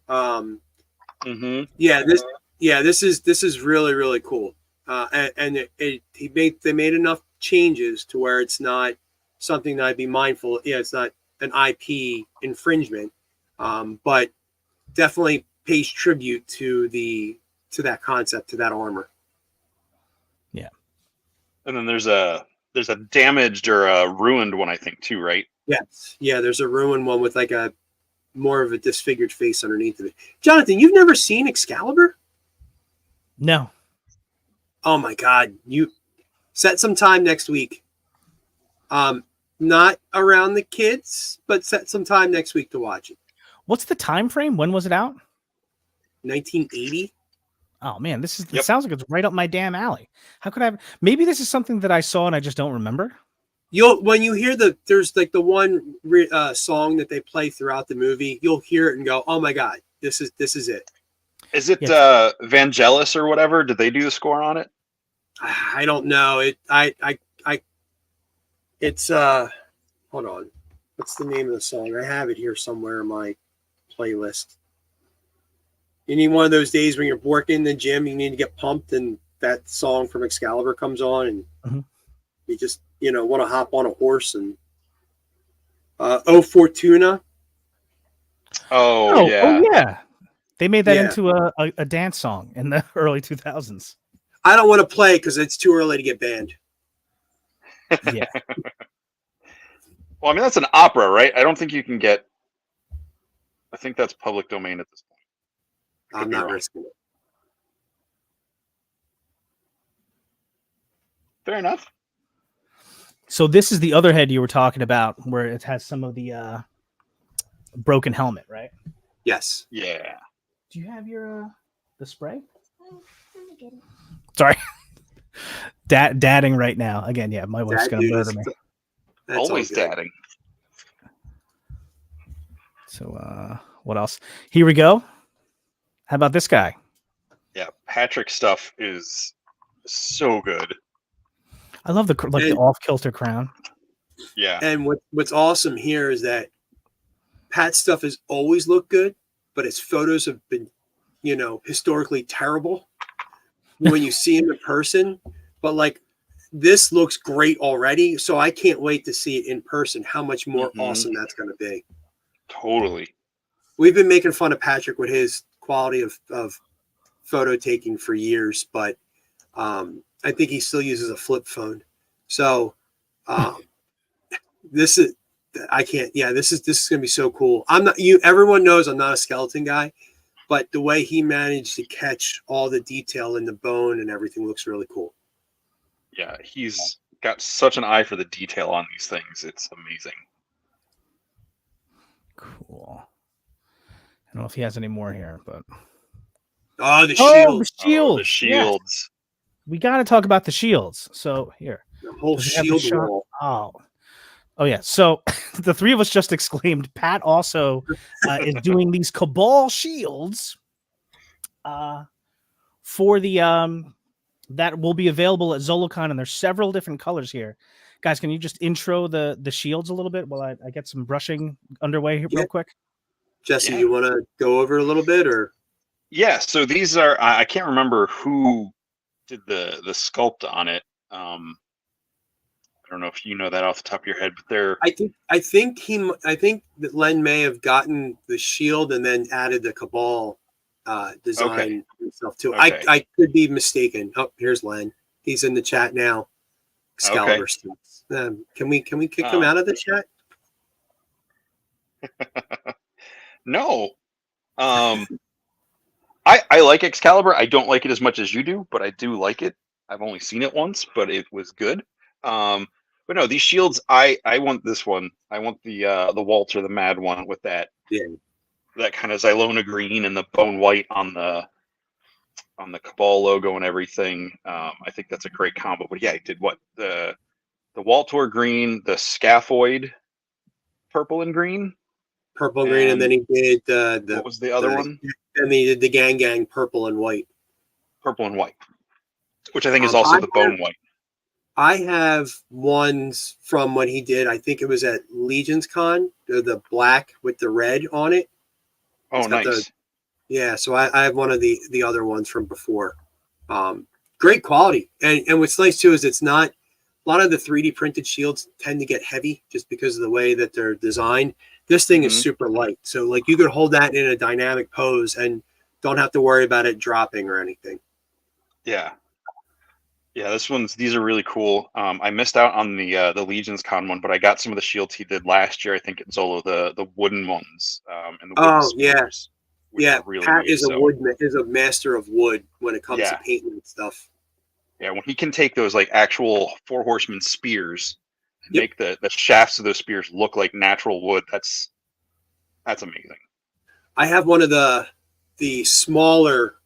Speaker 3: Mm-hmm.
Speaker 2: This is really, really cool. And they made enough changes to where it's not something that I'd be mindful. Yeah, it's not an IP infringement, but definitely pays tribute to that concept, to that armor.
Speaker 1: Yeah.
Speaker 3: And then there's a damaged or a ruined one, I think, too, right?
Speaker 2: Yes. Yeah, there's a ruined one with like a more of a disfigured face underneath of it. Jonathan, you've never seen Excalibur?
Speaker 1: No.
Speaker 2: Oh my God. You set some time next week. Not around the kids, but set some time next week to watch it.
Speaker 1: What's the time frame? When was it out?
Speaker 2: 1980.
Speaker 1: Oh man, it
Speaker 3: Yep.
Speaker 1: sounds like it's right up my damn alley. How could I maybe this is something that I saw and I just don't remember?
Speaker 2: When you hear there's like the one song that they play throughout the movie, you'll hear it and go, "Oh my God, this is it."
Speaker 3: Is it
Speaker 1: Yeah.
Speaker 3: Vangelis or whatever? Did they do the score on it?
Speaker 2: I don't know. It's hold on. What's the name of the song? I have it here somewhere in my playlist. You need one of those days when you're working in the gym, you need to get pumped, and that song from Excalibur comes on, and you just want to hop on a horse and O Fortuna.
Speaker 3: Oh yeah.
Speaker 1: They made that
Speaker 2: Yeah.
Speaker 1: into a dance song in the early 2000s.
Speaker 2: I don't want to play because it's too early to get banned.
Speaker 1: Yeah.
Speaker 3: Well, I mean, that's an opera, right? I don't think you can get. I think that's public domain at this point.
Speaker 2: I'm
Speaker 3: be
Speaker 2: not
Speaker 3: wrong.
Speaker 2: risking it.
Speaker 3: Fair enough.
Speaker 1: So this is the other head you were talking about, where it has some of the broken helmet, right?
Speaker 2: Yes.
Speaker 3: Yeah.
Speaker 1: Do you have your the spray? Sorry, dadding right now. Again, yeah, my wife's gonna murder me.
Speaker 2: That's
Speaker 3: Always
Speaker 2: all good.
Speaker 3: dadding.
Speaker 1: So what else? Here we go. How about this guy?
Speaker 3: Yeah, Patrick stuff is so good.
Speaker 1: I love the off-kilter crown.
Speaker 3: Yeah.
Speaker 2: And what's awesome here is that Pat's stuff has always looked good, but his photos have been, historically terrible when you see him in person. But like, this looks great already, so I can't wait to see it in person. How much more awesome that's going to be.
Speaker 3: Totally.
Speaker 2: We've been making fun of Patrick with his quality of photo taking for years, but I think he still uses a flip phone. So this is going to be so cool. Everyone knows I'm not a skeleton guy, but the way he managed to catch all the detail in the bone and everything looks really cool.
Speaker 3: Yeah, he's got such an eye for the detail on these things. It's amazing.
Speaker 1: Cool. I don't know if he has any more here, but
Speaker 2: the
Speaker 1: shields.
Speaker 3: The shields.
Speaker 1: We got to talk about the shields. So here,
Speaker 2: the whole
Speaker 1: does it have the
Speaker 2: shield wall.
Speaker 1: Oh yeah. So the three of us just exclaimed. Pat also is doing these Cabal shields for the that will be available at Zolocon, and there's several different colors here. Guys, can you just intro the shields a little bit while I get some brushing underway here real quick?
Speaker 2: Jesse, you want to go over a little bit, or?
Speaker 3: Yeah, so these are, I can't remember who did the sculpt on it. I don't know if you know that off the top of your head, but they're.
Speaker 2: I think that Len may have gotten the shield and then added the Cabal design himself too.
Speaker 3: Okay.
Speaker 2: I could be mistaken. Oh, here's Len. He's in the chat now. Excalibur stuff. Can we kick him out of the chat?
Speaker 3: No. I like Excalibur. I don't like it as much as you do, but I do like it. I've only seen it once, but it was good. But no, these shields, I want this one. I want the Walter, the Mad one with that kind of Xylona green and the bone white on the Cabal logo and everything. I think that's a great combo. But yeah, he did what? The Walter green, the Scaphoid purple and green.
Speaker 2: Purple and green, and then he did
Speaker 3: what was the other one?
Speaker 2: And he did the Gang purple and white.
Speaker 3: Purple and white, which I think is also the bone white.
Speaker 2: I have ones from what he did. I think it was at Legion's Con, the black with the red on it.
Speaker 3: Oh, nice.
Speaker 2: Yeah, so I have one of the other ones from before. Great quality. And what's nice too is it's not, a lot of the 3D printed shields tend to get heavy just because of the way that they're designed. This thing is super light. So like you could hold that in a dynamic pose and don't have to worry about it dropping or anything.
Speaker 3: Yeah. Yeah, these are really cool. I missed out on the Legion's Con one, but I got some of the shields he did last year, I think at Zolo, the wooden ones. And the wooden spears, really
Speaker 2: Pat
Speaker 3: neat,
Speaker 2: is a master of wood when it comes to painting and stuff.
Speaker 3: Yeah, when he can take those like actual Four Horsemen spears and make the shafts of those spears look like natural wood, that's amazing. I
Speaker 2: have one of the smaller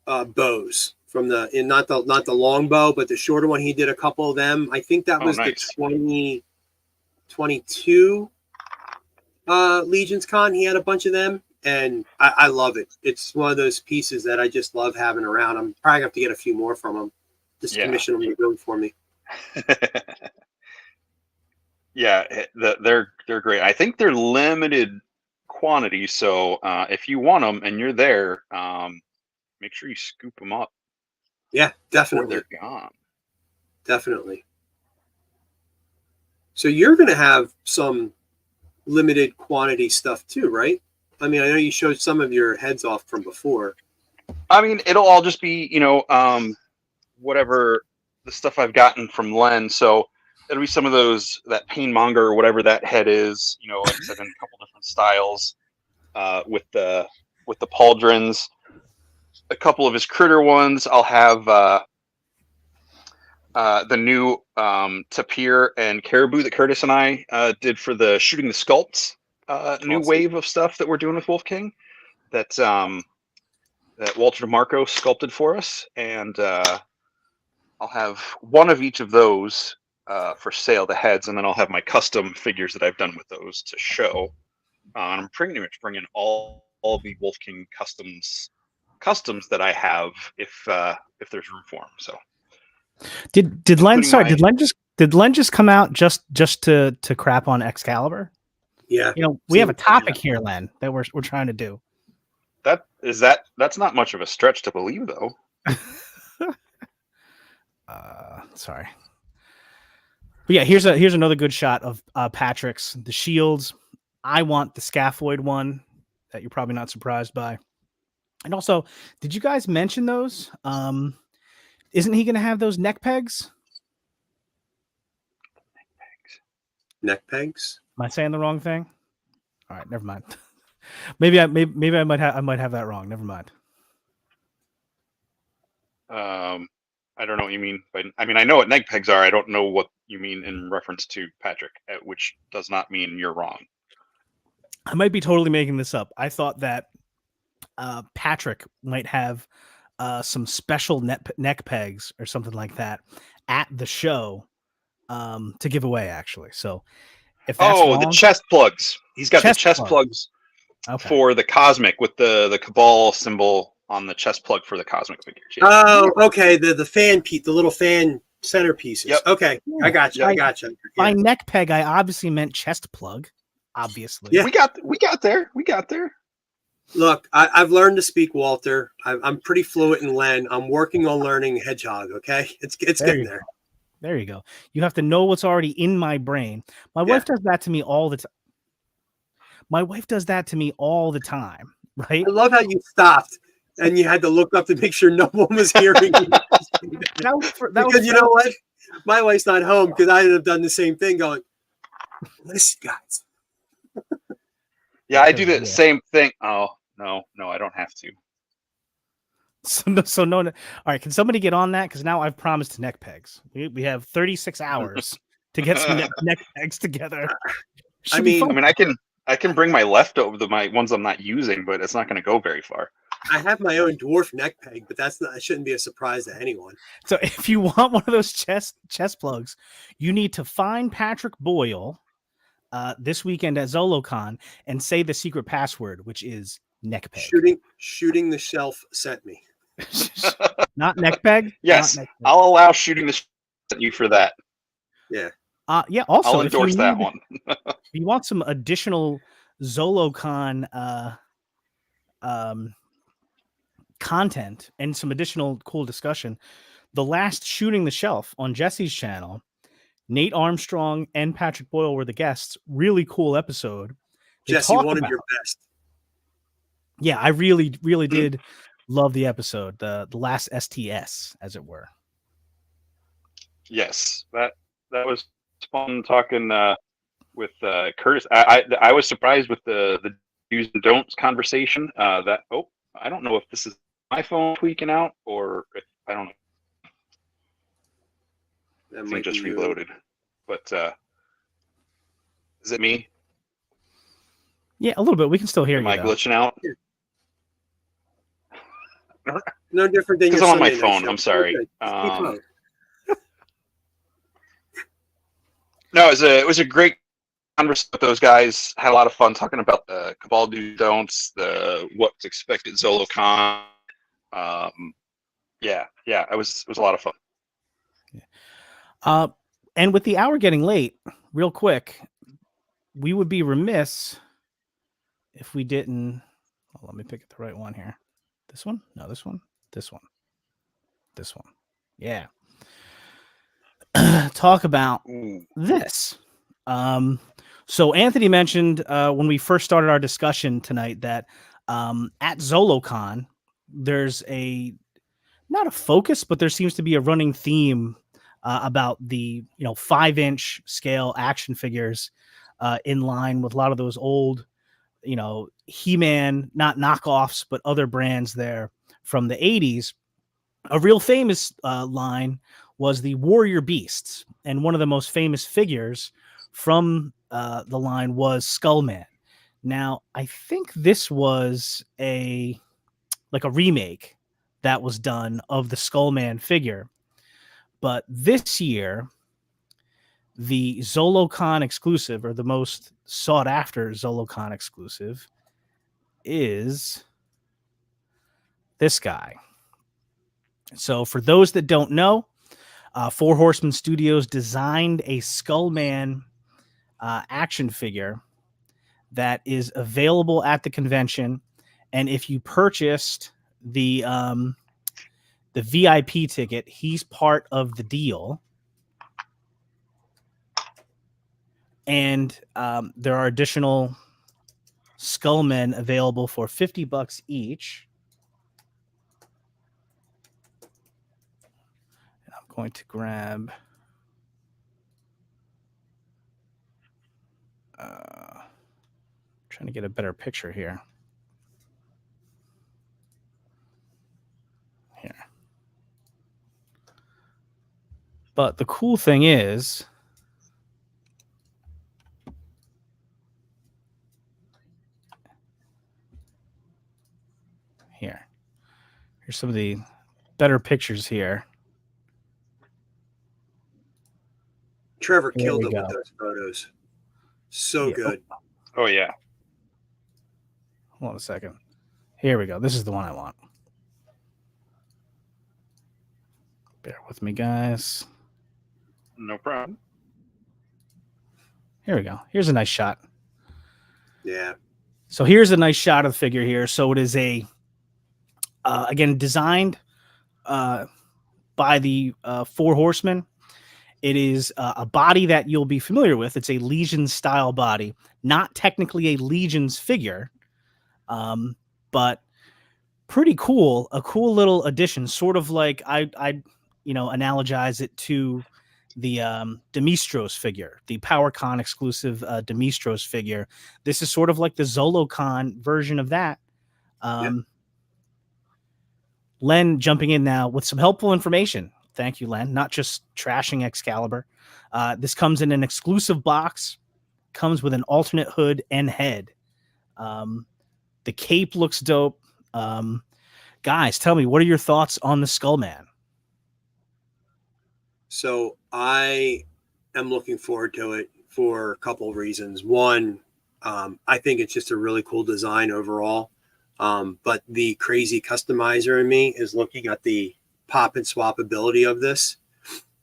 Speaker 2: bows from not the long bow, but the shorter one. He did a couple of them. I think that was nice. The 2022 Legion's Con. He had a bunch of them, and I love it. It's one of those pieces that I just love having around. I'm probably gonna have to get a few more from him. Just commission them to build for me.
Speaker 3: Yeah, they're great. I think they're limited quantity, so if you want them and you're there, make sure you scoop them up.
Speaker 2: Yeah, definitely.
Speaker 3: They're gone.
Speaker 2: Definitely. So you're going to have some limited quantity stuff too, right? I mean, I know you showed some of your heads off from before.
Speaker 3: I mean, it'll all just be, whatever the stuff I've gotten from Len. So it'll be some of those, that Painmonger or whatever that head is, like I said, in a couple different styles, with the pauldrons. A couple of his critter ones. I'll have the new tapir and caribou that Curtis and I did for the Shooting the Sculpts new wave of stuff that we're doing with Wolf King. That Walter DeMarco sculpted for us, and I'll have one of each of those for sale, the heads, and then I'll have my custom figures that I've done with those to show. And I'm pretty much bringing all the Wolf King customs that I have if there's room for them. So
Speaker 1: did Len just come out just to crap on Excalibur?
Speaker 2: Yeah,
Speaker 1: we have a topic here, Len, that we're trying to do.
Speaker 3: That's not much of a stretch to believe, though.
Speaker 1: Sorry, but yeah, here's another good shot of Patrick's the shields. I want the Scaphoid one that you're probably not surprised by. And also, did you guys mention those? Isn't he going to have those neck pegs?
Speaker 2: Neck pegs?
Speaker 1: Am I saying the wrong thing? All right, never mind. maybe I might have that wrong. Never mind.
Speaker 3: I don't know what you mean, but I mean I know what neck pegs are. I don't know what you mean in reference to Patrick, which does not mean you're wrong.
Speaker 1: I might be totally making this up. I thought that Patrick might have some special neck pegs or something like that at the show to give away, actually. So if that's wrong,
Speaker 3: the chest plugs. He's got the chest plugs for the Cosmic with the Cabal symbol on the chest plug for the Cosmic figures. Yeah.
Speaker 2: Oh, okay. The fan piece, the little fan centerpieces.
Speaker 3: Yep.
Speaker 2: Okay, yeah. I got you. I got you. Yeah.
Speaker 1: By neck peg, I obviously meant chest plug. Obviously,
Speaker 3: yeah. We got there.
Speaker 2: Look, I've learned to speak Walter. I'm pretty fluent in Len. I'm working on learning Hedgehog. Okay, it's getting there.
Speaker 1: There you go. You have to know what's already in my brain. My wife does that to me all the time. Right?
Speaker 2: I love how you stopped and you had to look up to make sure no one was hearing you. Because you know what? My wife's not home because I would have done the same thing going, listen, guys.
Speaker 3: Yeah, I do the same thing. Oh, no, I don't have to.
Speaker 1: So no. All right, can somebody get on that? Because now I've promised neck pegs. We have 36 hours to get some neck pegs together.
Speaker 2: I mean,
Speaker 3: I can bring my leftover, my ones I'm not using, but it's not going to go very far.
Speaker 2: I have my own dwarf neck peg, but it shouldn't be a surprise to anyone.
Speaker 1: So if you want one of those chest plugs, you need to find Patrick Boyle this weekend at Zolocon and say the secret password, which is neck peg.
Speaker 2: Shooting the shelf sent me.
Speaker 1: Not neck peg.
Speaker 3: Yes,
Speaker 1: neck peg.
Speaker 3: I'll allow shooting the sent you for that.
Speaker 2: Yeah.
Speaker 1: Yeah. Also,
Speaker 3: I'll endorse that one.
Speaker 1: If you want some additional Zolocon content and some additional cool discussion, the last Shooting the Shelf on Jesse's channel, Nate Armstrong and Patrick Boyle were the guests. Really cool episode.
Speaker 2: Jesse, one of your best.
Speaker 1: Yeah, I really did love the episode. The last STS, as it were.
Speaker 3: Yes, that was fun talking with Curtis. I was surprised with the do's and don'ts conversation. I don't know if this is my phone tweaking out or if I don't know. That might just reloaded, but is it me?
Speaker 1: Yeah, a little bit. We can still hear you.
Speaker 3: Am I glitching out?
Speaker 2: No different than
Speaker 3: because I'm on my phone. I'm sorry. No, it was a great conversation with those guys. Had a lot of fun talking about the Cabal do's don'ts, the what's expected Zolocon. Yeah, it was a lot of fun.
Speaker 1: And with the hour getting late, real quick, we would be remiss if we didn't. Well, let me pick the right one here. This one? No, this one. This one. This one. Yeah. Talk about this. So Anthony mentioned when we first started our discussion tonight that at Zolocon, there's not a focus, but there seems to be a running theme about the 5-inch scale action figures in line with a lot of those old, He-Man, not knockoffs, but other brands there from the 80s. A real famous line was the Warrior Beasts, and one of the most famous figures from the line was Skullman. Now, I think this was a remake that was done of the Skullman figure, but this year, the Zolocon exclusive, or the most sought after Zolocon exclusive, is this guy. So for those that don't know, Four Horsemen Studios designed a Skullman action figure that is available at the convention. And if you purchased the VIP ticket, he's part of the deal. And there are additional Skullmen available for $50 each. And I'm going to grab trying to get a better picture here. Here. But the cool thing is, here's some of the better pictures here.
Speaker 2: Trevor killed it with those photos. So good.
Speaker 3: Oh, yeah.
Speaker 1: Hold on a second. Here we go. This is the one I want. Bear with me, guys.
Speaker 3: No problem.
Speaker 1: Here we go. Here's a nice shot.
Speaker 2: Yeah.
Speaker 1: So here's a nice shot of the figure here. So it is again, designed by the Four Horsemen. It is a body that you'll be familiar with. It's a Legion style body, not technically a Legion's figure, but pretty cool. A cool little addition, sort of like I analogize it to Demistros figure, the PowerCon exclusive Demistros figure. This is sort of like the Zolocon version of that. Len jumping in now with some helpful information. Thank you, Len. Not just trashing Excalibur. This comes in an exclusive box, comes with an alternate hood and head. The cape looks dope. Guys, tell me, what are your thoughts on the Skullman?
Speaker 2: So I am looking forward to it for a couple of reasons. One, I think it's just a really cool design overall. But the crazy customizer in me is looking at the pop and swap ability of this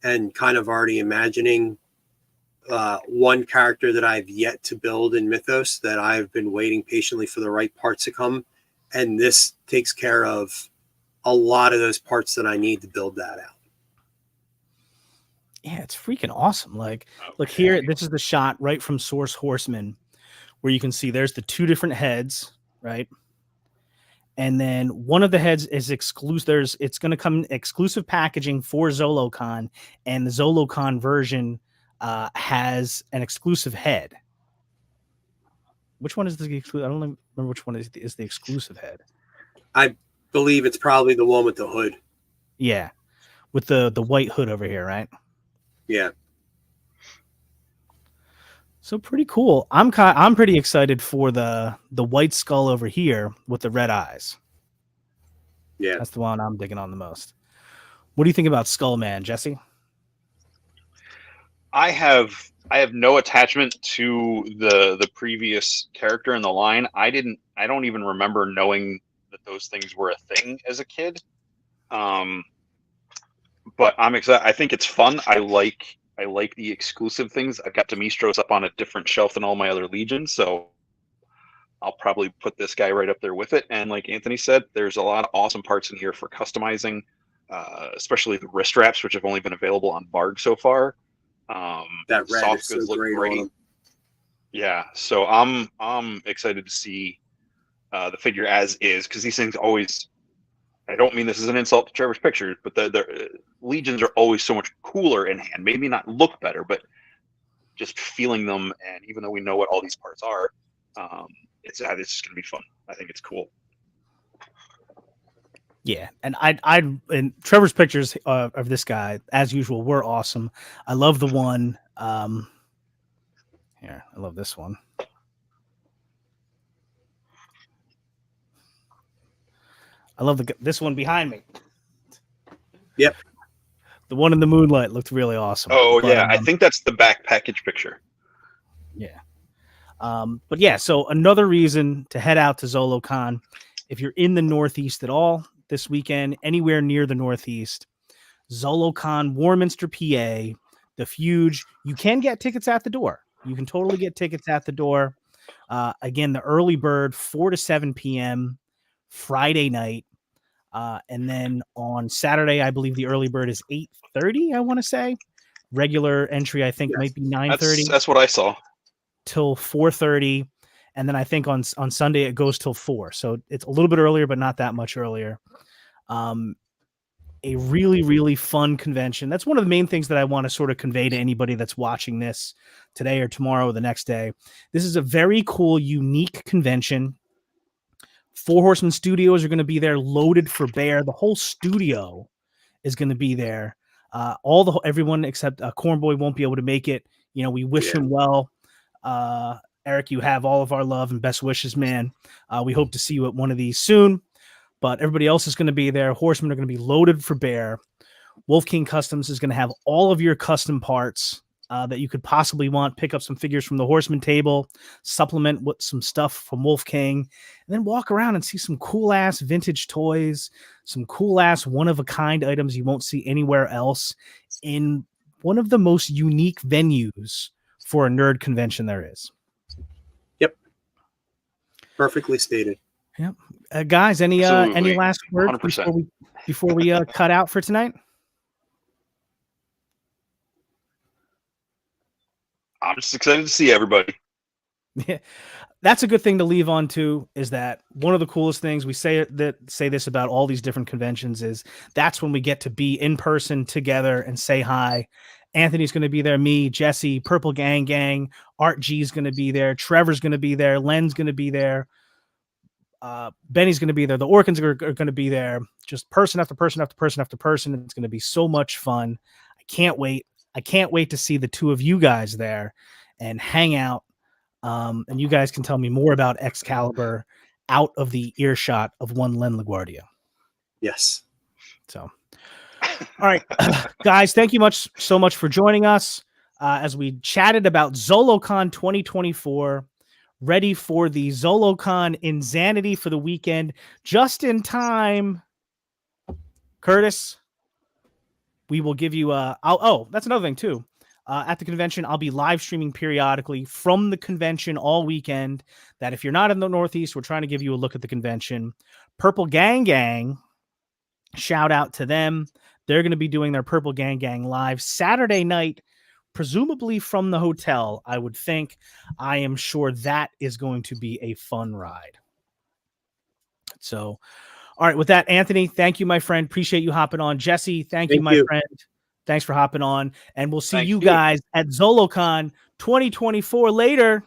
Speaker 2: and kind of already imagining one character that I've yet to build in Mythos that I've been waiting patiently for the right parts to come. And this takes care of a lot of those parts that I need to build that out.
Speaker 1: Yeah, it's freaking awesome. Like, look here, this is the shot right from Source Horseman where you can see there's the two different heads, right? And then one of the heads is exclusive. It's going to come in exclusive packaging for Zolocon, and the Zolocon version has an exclusive head. Which one is the exclusive? I don't remember which one is the exclusive head.
Speaker 2: I believe it's probably the one with the hood.
Speaker 1: Yeah, with the white hood over here, right?
Speaker 2: Yeah.
Speaker 1: So pretty cool. I'm pretty excited for the white skull over here with the red eyes.
Speaker 2: Yeah,
Speaker 1: that's the one I'm digging on the most. What do you think about Skullman, Jesse?
Speaker 3: I have no attachment to the previous character in the line. I don't even remember knowing that those things were a thing as a kid. But I'm excited. I think it's fun. I like the exclusive things. I've got Demistros up on a different shelf than all my other legions, so I'll probably put this guy right up there with it. And like Anthony said, there's a lot of awesome parts in here for customizing, especially the wrist wraps, which have only been available on Varg so far.
Speaker 2: That red
Speaker 3: soft
Speaker 2: is
Speaker 3: goods
Speaker 2: so
Speaker 3: look
Speaker 2: great.
Speaker 3: great. Yeah, so I'm excited to see the figure as is, because these things always. I don't mean this as an insult to Trevor's pictures, but the legions are always so much cooler in hand. Maybe not look better, but just feeling them, and even though we know what all these parts are, it's just going to be fun. I think it's cool.
Speaker 1: Yeah, and and Trevor's pictures of this guy, as usual, were awesome. I love the one. Here, I love this one. I love this one behind me.
Speaker 2: Yep.
Speaker 1: The one in the moonlight looked really awesome.
Speaker 3: Oh, but, yeah. I think that's the back package picture.
Speaker 1: Yeah. But yeah, so another reason to head out to Zolocon. If you're in the Northeast at all this weekend, anywhere near the Northeast, Zolocon, Warminster, PA, the Fuge, you can get tickets at the door. You can totally get tickets at the door. Again, the early bird, 4 to 7 p.m. Friday night. And then on Saturday, I believe the early bird is 8:30, I want to say. Regular entry, I think, might be 9:30.
Speaker 3: That's what I saw.
Speaker 1: Till 4:30. And then I think on Sunday it goes till 4. So it's a little bit earlier, but not that much earlier. A really, really fun convention. That's one of the main things that I want to sort of convey to anybody that's watching this today or tomorrow or the next day. This is a very cool, unique convention. Four Horsemen Studios are going to be there, loaded for bear. The whole studio is going to be there. Everyone except Cornboy won't be able to make it. You know, we wish him well. Eric, you have all of our love and best wishes, man. We hope to see you at one of these soon. But everybody else is going to be there. Horsemen are going to be loaded for bear. Wolf King Customs is going to have all of your custom parts that you could possibly want. Pick up some figures from the Horseman table, supplement with some stuff from Wolf King, and then walk around and see some cool ass vintage toys, some cool ass one of a kind items you won't see anywhere else in one of the most unique venues for a nerd convention there is.
Speaker 2: Yep. Perfectly stated.
Speaker 1: Yep. Guys, any last words
Speaker 3: 100%.
Speaker 1: before we cut out for tonight?
Speaker 3: I'm just excited to see everybody.
Speaker 1: Yeah, that's a good thing to leave on to, is that one of the coolest things we say this about all these different conventions is that's when we get to be in person together and say hi Anthony's going to be there. Me, Jesse, Purple Gang, Art G's going to be there. Trevor's going to be there. Len's going to be there. Benny's going to be there. The Orkins are going to be there. Just person after person after person after person. It's going to be so much fun. I can't wait. I can't wait to see the two of you guys there and hang out. And you guys can tell me more about Excalibur out of the earshot of one Len LaGuardia.
Speaker 2: Yes.
Speaker 1: So, all right, guys, thank you so much for joining us as we chatted about Zolocon 2024. Ready for the Zolocon InZanity for the weekend, just in time. Curtis, we will give you that's another thing too. At the convention, I'll be live streaming periodically from the convention all weekend. That if you're not in the Northeast, we're trying to give you a look at the convention. Purple Gang, shout out to them. They're going to be doing their Purple Gang live Saturday night, presumably from the hotel, I would think. I am sure that is going to be a fun ride. So, all right, with that, Anthony, thank you, my friend. Appreciate you hopping on. Jesse, thank you, my friend. Thanks for hopping on. And we'll see you guys at Zolocon 2024 later.